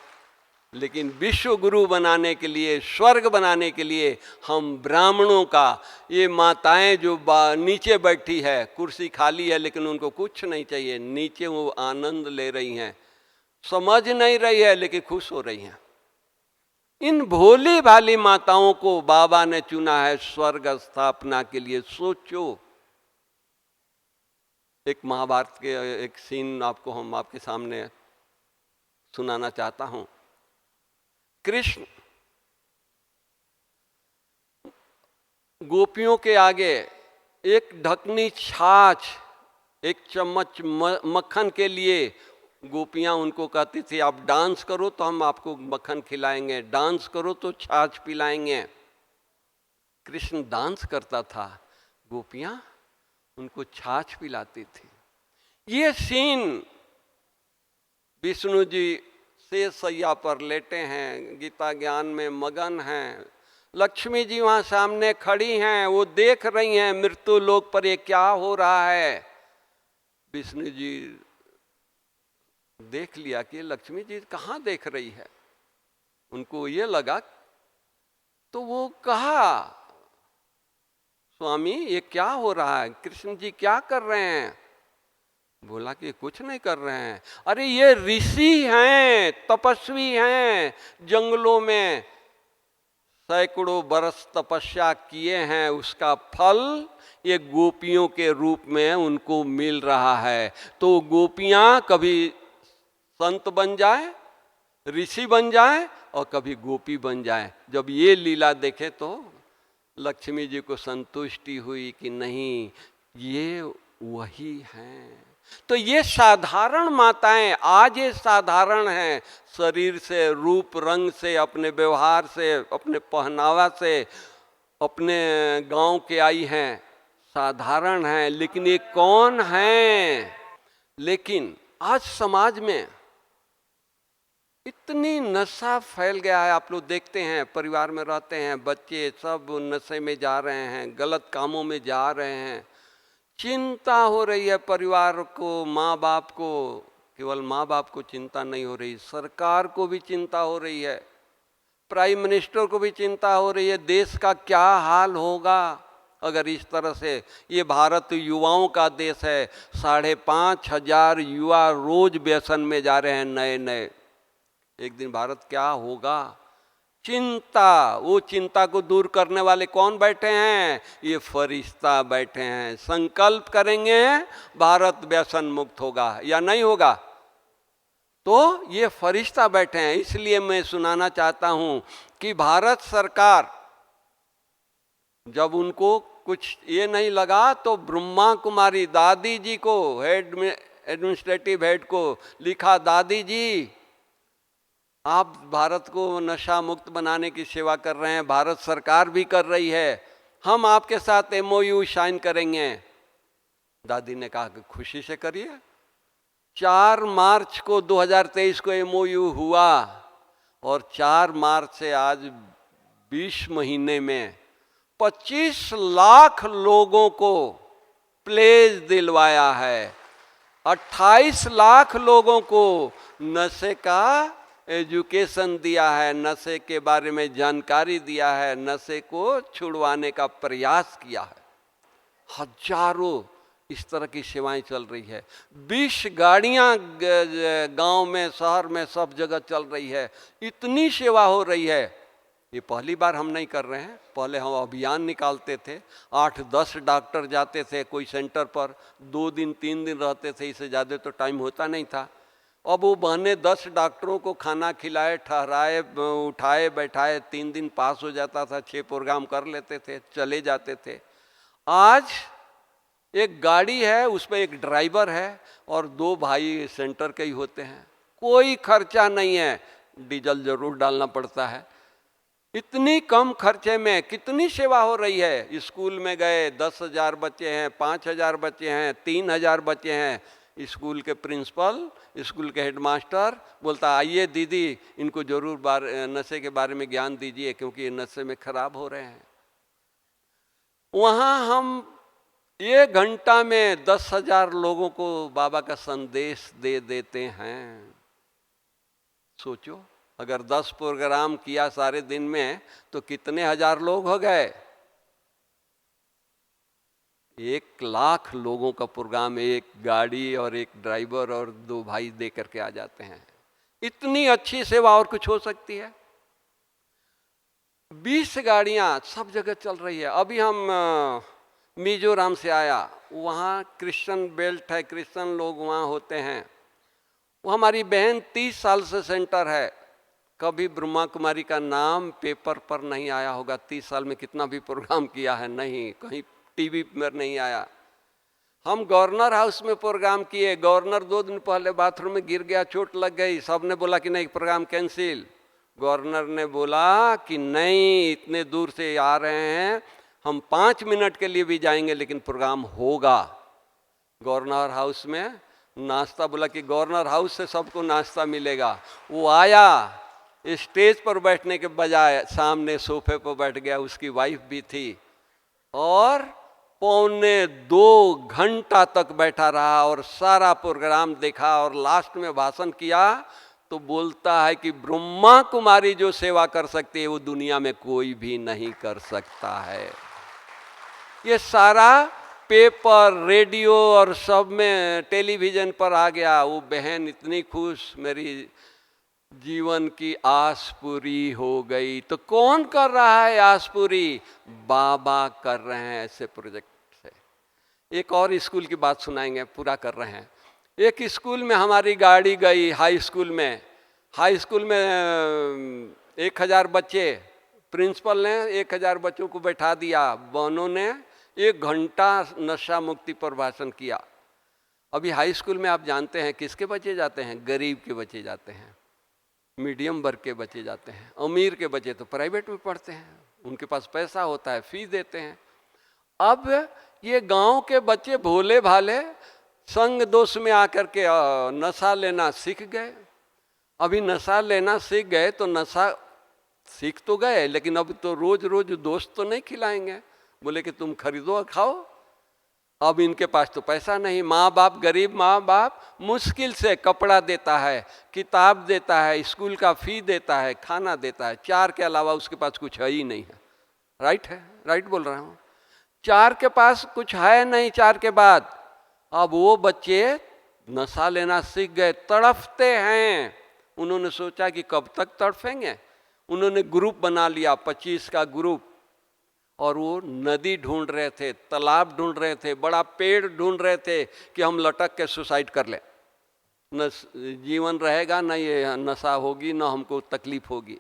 लेकिन विश्व गुरु बनाने के लिए, स्वर्ग बनाने के लिए हम ब्राह्मणों का, ये माताएं जो नीचे बैठी है, कुर्सी खाली है लेकिन उनको कुछ नहीं चाहिए, नीचे वो आनंद ले रही हैं, समझ नहीं रही है लेकिन खुश हो रही हैं। इन भोली भाली माताओं को बाबा ने चुना है स्वर्ग स्थापना के लिए। सोचो, एक महाभारत के एक सीन आपको हम आपके सामने सुनाना चाहता हूं। कृष्ण गोपियों के आगे एक ढकनी छाछ, एक चम्मच मक्खन के लिए गोपियां उनको कहती थी, आप डांस करो तो हम आपको मक्खन खिलाएंगे, डांस करो तो छाछ पिलाएंगे। कृष्ण डांस करता था, गोपियां उनको छाछ पिलाती थी। ये सीन विष्णु जी से सैया पर लेटे हैं, गीता ज्ञान में मगन हैं, लक्ष्मी जी वहां सामने खड़ी हैं, वो देख रही हैं मृत्यु लोक पर ये क्या हो रहा है। विष्णु जी देख लिया कि लक्ष्मी जी कहाँ देख रही है, उनको ये लगा, तो वो कहा, स्वामी ये क्या हो रहा है, कृष्ण जी क्या कर रहे हैं? बोला कि कुछ नहीं कर रहे हैं। अरे ये ऋषि हैं, तपस्वी हैं, जंगलों में सैकड़ों बरस तपस्या किए हैं, उसका फल ये गोपियों के रूप में उनको मिल रहा है। तो गोपियां कभी संत बन जाए, ऋषि बन जाए, और कभी गोपी बन जाए। जब ये लीला देखे तो लक्ष्मी जी को संतुष्टि हुई कि नहीं, ये वही हैं। तो ये साधारण माताएं आज ये साधारण हैं, शरीर से, रूप रंग से, अपने व्यवहार से, अपने पहनावा से, अपने गांव के आई हैं, साधारण हैं, लेकिन ये कौन हैं? लेकिन आज समाज में इतनी नशा फैल गया है, आप लोग देखते हैं, परिवार में रहते हैं, बच्चे सब नशे में जा रहे हैं, गलत कामों में जा रहे हैं। चिंता हो रही है परिवार को, माँ बाप को, केवल माँ बाप को चिंता नहीं हो रही, सरकार को भी चिंता हो रही है, प्राइम मिनिस्टर को भी चिंता हो रही है, देश का क्या हाल होगा अगर इस तरह से। ये भारत युवाओं का देश है, 5,500 युवा रोज व्यसन में जा रहे हैं नए नए। एक दिन भारत क्या होगा? चिंता, वो चिंता को दूर करने वाले कौन बैठे हैं? ये फरिश्ता बैठे हैं। संकल्प करेंगे भारत व्यसन मुक्त होगा या नहीं होगा, तो ये फरिश्ता बैठे हैं। इसलिए मैं सुनाना चाहता हूं कि भारत सरकार जब उनको कुछ ये नहीं लगा तो ब्रह्मा कुमारी दादी जी को, हेड में एडमिनिस्ट्रेटिव हेड को लिखा, दादी जी आप भारत को नशा मुक्त बनाने की सेवा कर रहे हैं, भारत सरकार भी कर रही है, हम आपके साथ एमओयू साइन करेंगे। दादी ने कहा कि खुशी से करिए। 4 मार्च को 2023 को एमओयू हुआ और 4 मार्च से आज 20 महीने में 25 लाख लोगों को प्लेज दिलवाया है, 28 लाख लोगों को नशे का एजुकेशन दिया है, नशे के बारे में जानकारी दिया है, नशे को छुड़वाने का प्रयास किया है। हजारों इस तरह की सेवाएं चल रही है। 20 गाड़ियां गांव में, शहर में, सब जगह चल रही है। इतनी सेवा हो रही है। ये पहली बार हम नहीं कर रहे हैं, पहले हम अभियान निकालते थे, 8-10 डॉक्टर जाते थे कोई सेंटर पर, 2 दिन 3 दिन रहते थे, इससे ज़्यादा तो टाइम होता नहीं था। अब वो बहने 10 डॉक्टरों को खाना खिलाए, ठहराए, उठाए, बैठाए, 3 दिन पास हो जाता था, 6 प्रोग्राम कर लेते थे, चले जाते थे। आज एक गाड़ी है, उसमें एक ड्राइवर है और 2 भाई सेंटर के ही होते हैं। कोई खर्चा नहीं है, डीजल जरूर डालना पड़ता है। इतनी कम खर्चे में कितनी सेवा हो रही है। स्कूल में गए, 10,000 बच्चे हैं, 5,000 बच्चे हैं, 3,000 बच्चे हैं। स्कूल के प्रिंसिपल, स्कूल के हेडमास्टर बोलता आइए दीदी, इनको जरूर नशे के बारे में ज्ञान दीजिए क्योंकि ये नशे में खराब हो रहे हैं। वहाँ हम 1 घंटा में 10,000 लोगों को बाबा का संदेश दे देते हैं। सोचो, अगर 10 प्रोग्राम किया सारे दिन में तो कितने हजार लोग हो गए। 1 लाख लोगों का प्रोग्राम एक गाड़ी और एक ड्राइवर और 2 भाई दे करके आ जाते हैं। इतनी अच्छी सेवा और कुछ हो सकती है। 20 गाड़ियां सब जगह चल रही है। अभी हम मिजोरम से आया, वहाँ क्रिश्चियन बेल्ट है, क्रिश्चियन लोग वहाँ होते हैं। वो हमारी बहन 30 साल से सेंटर है, कभी ब्रह्मा कुमारी का नाम पेपर पर नहीं आया होगा। 30 साल में कितना भी प्रोग्राम किया है, नहीं, कहीं टीवी पर नहीं आया। हम गवर्नर हाउस में प्रोग्राम किए, गवर्नर 2 दिन पहले बाथरूम में गिर गया, चोट लग गई, सबने बोला कि नहीं प्रोग्राम कैंसिल। गवर्नर ने बोला कि नहीं, इतने दूर से आ रहे हैं, हम 5 मिनट के लिए भी जाएंगे लेकिन प्रोग्राम होगा। गवर्नर हाउस में नाश्ता, बोला कि गवर्नर हाउस से सबको नाश्ता मिलेगा। वो आया, स्टेज पर बैठने के बजाय सामने सोफे पर बैठ गया, उसकी वाइफ भी थी, और 1.25 घंटा तक बैठा रहा और सारा प्रोग्राम देखा और लास्ट में भाषण किया तो बोलता है कि ब्रह्मा कुमारी जो सेवा कर सकती है वो दुनिया में कोई भी नहीं कर सकता है। ये सारा पेपर, रेडियो और सब में, टेलीविजन पर आ गया। वो बहन इतनी खुश, मेरी जीवन की आस पूरी हो गई। तो कौन कर रहा है आस पूरी? बाबा कर रहे हैं ऐसे प्रोजेक्ट से। एक और स्कूल की बात सुनाएंगे, पूरा कर रहे हैं। एक स्कूल में हमारी गाड़ी गई, हाई स्कूल में 1000 बच्चे, प्रिंसिपल ने 1000 बच्चों को बैठा दिया, बहनों ने 1 घंटा नशा मुक्ति पर भाषण किया। अभी हाई स्कूल में आप जानते हैं किसके बच्चे जाते हैं? गरीब के बच्चे जाते हैं, मीडियम वर्ग के बच्चे जाते हैं। अमीर के बच्चे तो प्राइवेट में पढ़ते हैं, उनके पास पैसा होता है, फीस देते हैं। अब ये गांव के बच्चे भोले भाले संग दोष में आकर के नशा लेना सीख गए। अभी नशा लेना सीख गए तो नशा सीख तो गए, लेकिन अब तो रोज रोज दोस्त तो नहीं खिलाएंगे, बोले कि तुम खरीदो और खाओ। अब इनके पास तो पैसा नहीं, माँ बाप, गरीब माँ बाप मुश्किल से कपड़ा देता है, किताब देता है, स्कूल का फी देता है, खाना देता है, 4 के अलावा उसके पास कुछ है ही नहीं है। राइट है, राइट बोल रहा हूँ। 4 के पास कुछ है नहीं, 4 के बाद। अब वो बच्चे नशा लेना सीख गए, तड़फते हैं। उन्होंने सोचा कि कब तक तड़फेंगे, उन्होंने ग्रुप बना लिया, 25 का ग्रुप, और वो नदी ढूंढ रहे थे, तालाब ढूंढ रहे थे, बड़ा पेड़ ढूंढ रहे थे कि हम लटक के सुसाइड कर लें, न जीवन रहेगा, न ये नशा होगी, न हमको तकलीफ होगी।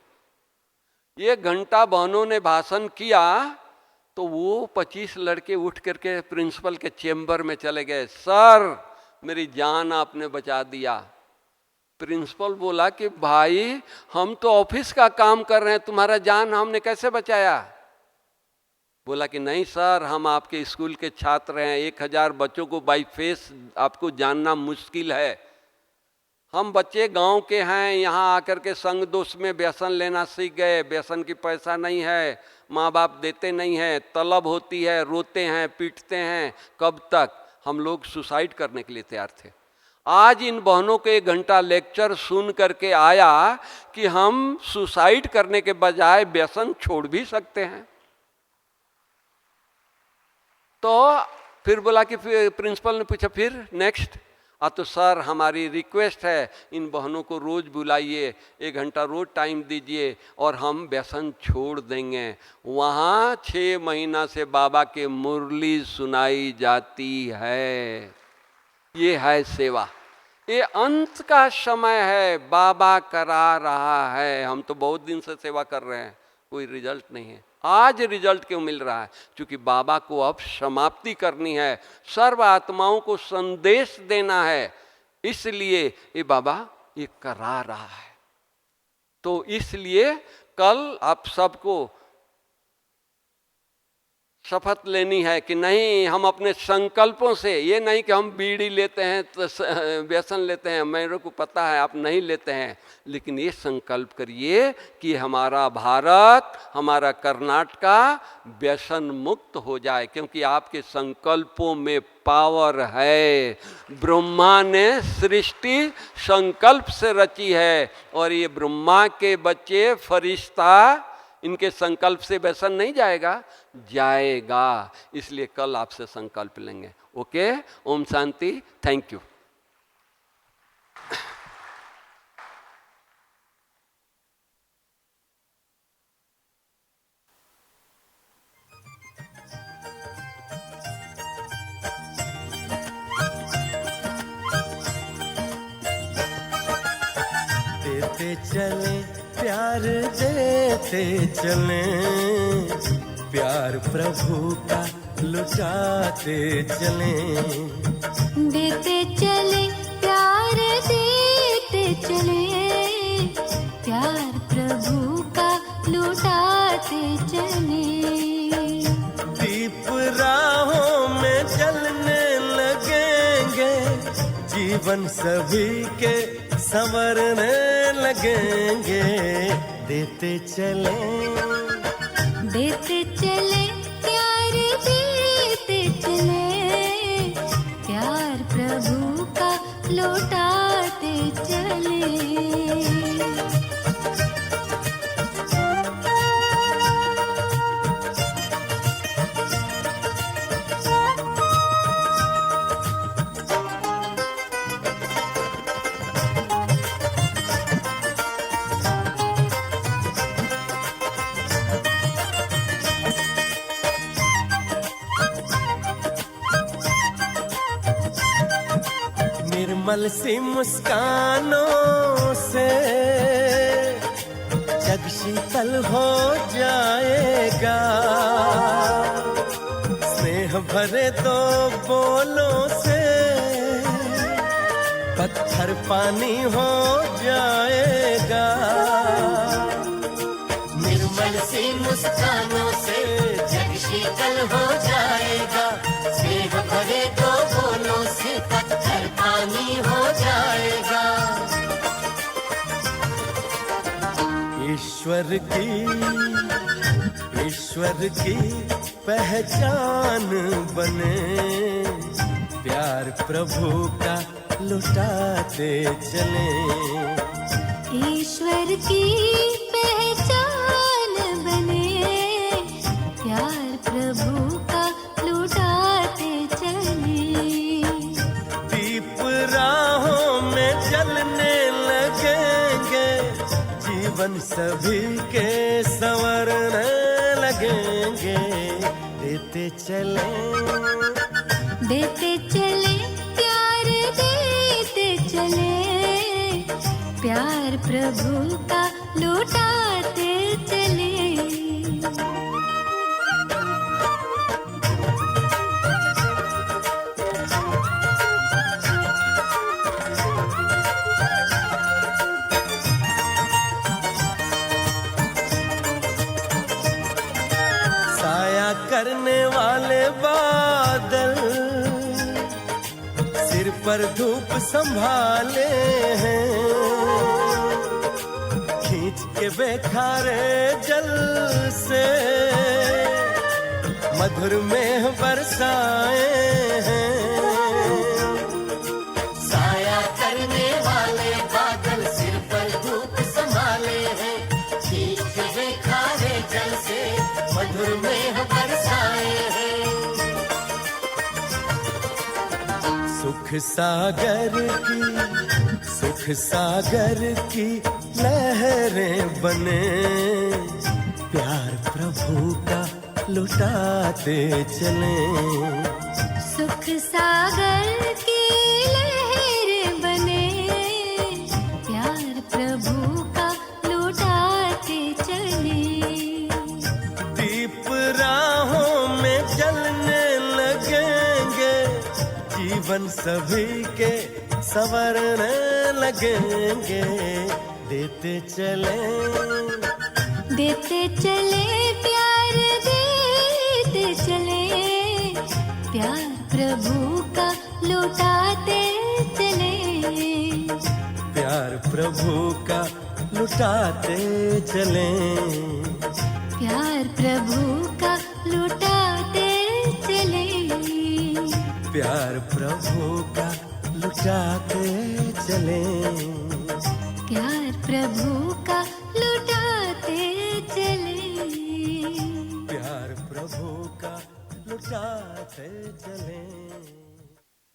1 घंटा बहनों ने भाषण किया तो वो 25 लड़के उठ करके प्रिंसिपल के चेम्बर में चले गए। सर, मेरी जान आपने बचा दिया। प्रिंसिपल बोला कि भाई हम तो ऑफिस का काम कर रहे हैं, तुम्हारा जान हमने कैसे बचाया? बोला कि नहीं सर, हम आपके स्कूल के छात्र हैं, 1000 बच्चों को बाई फेस आपको जानना मुश्किल है। हम बच्चे गांव के हैं, यहाँ आकर के संग दोष में व्यसन लेना सीख गए। व्यसन की पैसा नहीं है, माँ बाप देते नहीं हैं, तलब होती है, रोते हैं, पीटते हैं। कब तक? हम लोग सुसाइड करने के लिए तैयार थे। आज इन बहनों के 1 घंटा लेक्चर सुन करके आया कि हम सुसाइड करने के बजाय व्यसन छोड़ भी सकते हैं। तो फिर बोला कि प्रिंसिपल ने पूछा फिर नेक्स्ट। तो सर हमारी रिक्वेस्ट है, इन बहनों को रोज बुलाइए, 1 घंटा रोज टाइम दीजिए और हम व्यसन छोड़ देंगे। वहाँ 6 महीना से बाबा के मुरली सुनाई जाती है। ये है सेवा। ये अंत का समय है, बाबा करा रहा है। हम तो बहुत दिन से सेवा कर रहे हैं, कोई रिजल्ट नहीं है। आज रिजल्ट क्यों मिल रहा है? क्योंकि बाबा को अब समाप्ति करनी है, सर्व आत्माओं को संदेश देना है, इसलिए ये बाबा ये करा रहा है। तो इसलिए कल आप सबको शपथ लेनी है कि नहीं, हम अपने संकल्पों से, ये नहीं कि हम बीड़ी लेते हैं तो व्यसन लेते हैं, मेरे को पता है आप नहीं लेते हैं, लेकिन ये संकल्प करिए कि हमारा भारत, हमारा कर्नाटका व्यसन मुक्त हो जाए, क्योंकि आपके संकल्पों में पावर है। ब्रह्मा ने सृष्टि संकल्प से रची है और ये ब्रह्मा के बच्चे फरिश्ता, इनके संकल्प से व्यसन नहीं जाएगा। इसलिए कल आपसे संकल्प लेंगे। ओके, ओम शांति, थैंक यू। देते चले प्यार, देते चले प्यार प्रभु का लुटाते चले। देते चले प्यार, देते चले प्यार प्रभु का लुटाते चले। दीप राहों में जलने लगेंगे, जीवन सभी के संवरने लगेंगे। देते चले, देते चले प्यार, देते चले प्यार प्रभु का लौटाते चले। निर्मल सी मुस्कानों से जग शीतल हो जाएगा। स्नेह भरे दो बोलों से पत्थर पानी हो जाएगा। निर्मल सी मुस्कानों से जग शीतल हो जाएगा। स्नेह भरे दो बोलों से पत्थर पानी हो जाएगा। ईश्वर की पहचान बने, प्यार प्रभु का लुटाते चले। ईश्वर की पहचान बने, प्यार प्रभु का लुटाते चले। दीप राहों में जलने लगेंगे, जीवन सभी के संवरने लगेंगे। देते चले, देते चले प्यार, देते चले प्यार प्रभु का लुटाते चले। पर धूप संभाले हैं, खींच के बेखारे जल से मधुर में बरसाए हैं। साया करने वाले बादल सिर पर धूप संभाले हैं, खींच के बेखारे जल से मधुर में बरसाए हैं। सुख सागर की लहरें बने, प्यार प्रभु का लुटाते चले। सुख सागर की लहरें बने, प्यार प्रभु का लुटाते चले। दीप राहों में जलने लगेंगे, जीवन सभी के संवरने लगेंगे। देते चले प्यार देते चले, प्यार प्रभु का लुटाते चले। प्यार प्रभु का लुटाते चले। प्यार प्रभु का लुटाते चले। प्यार प्रभु का लुटाते चले। प्यार प्रभु का लुटाते चले। प्यार प्रभु का लुटाते चले।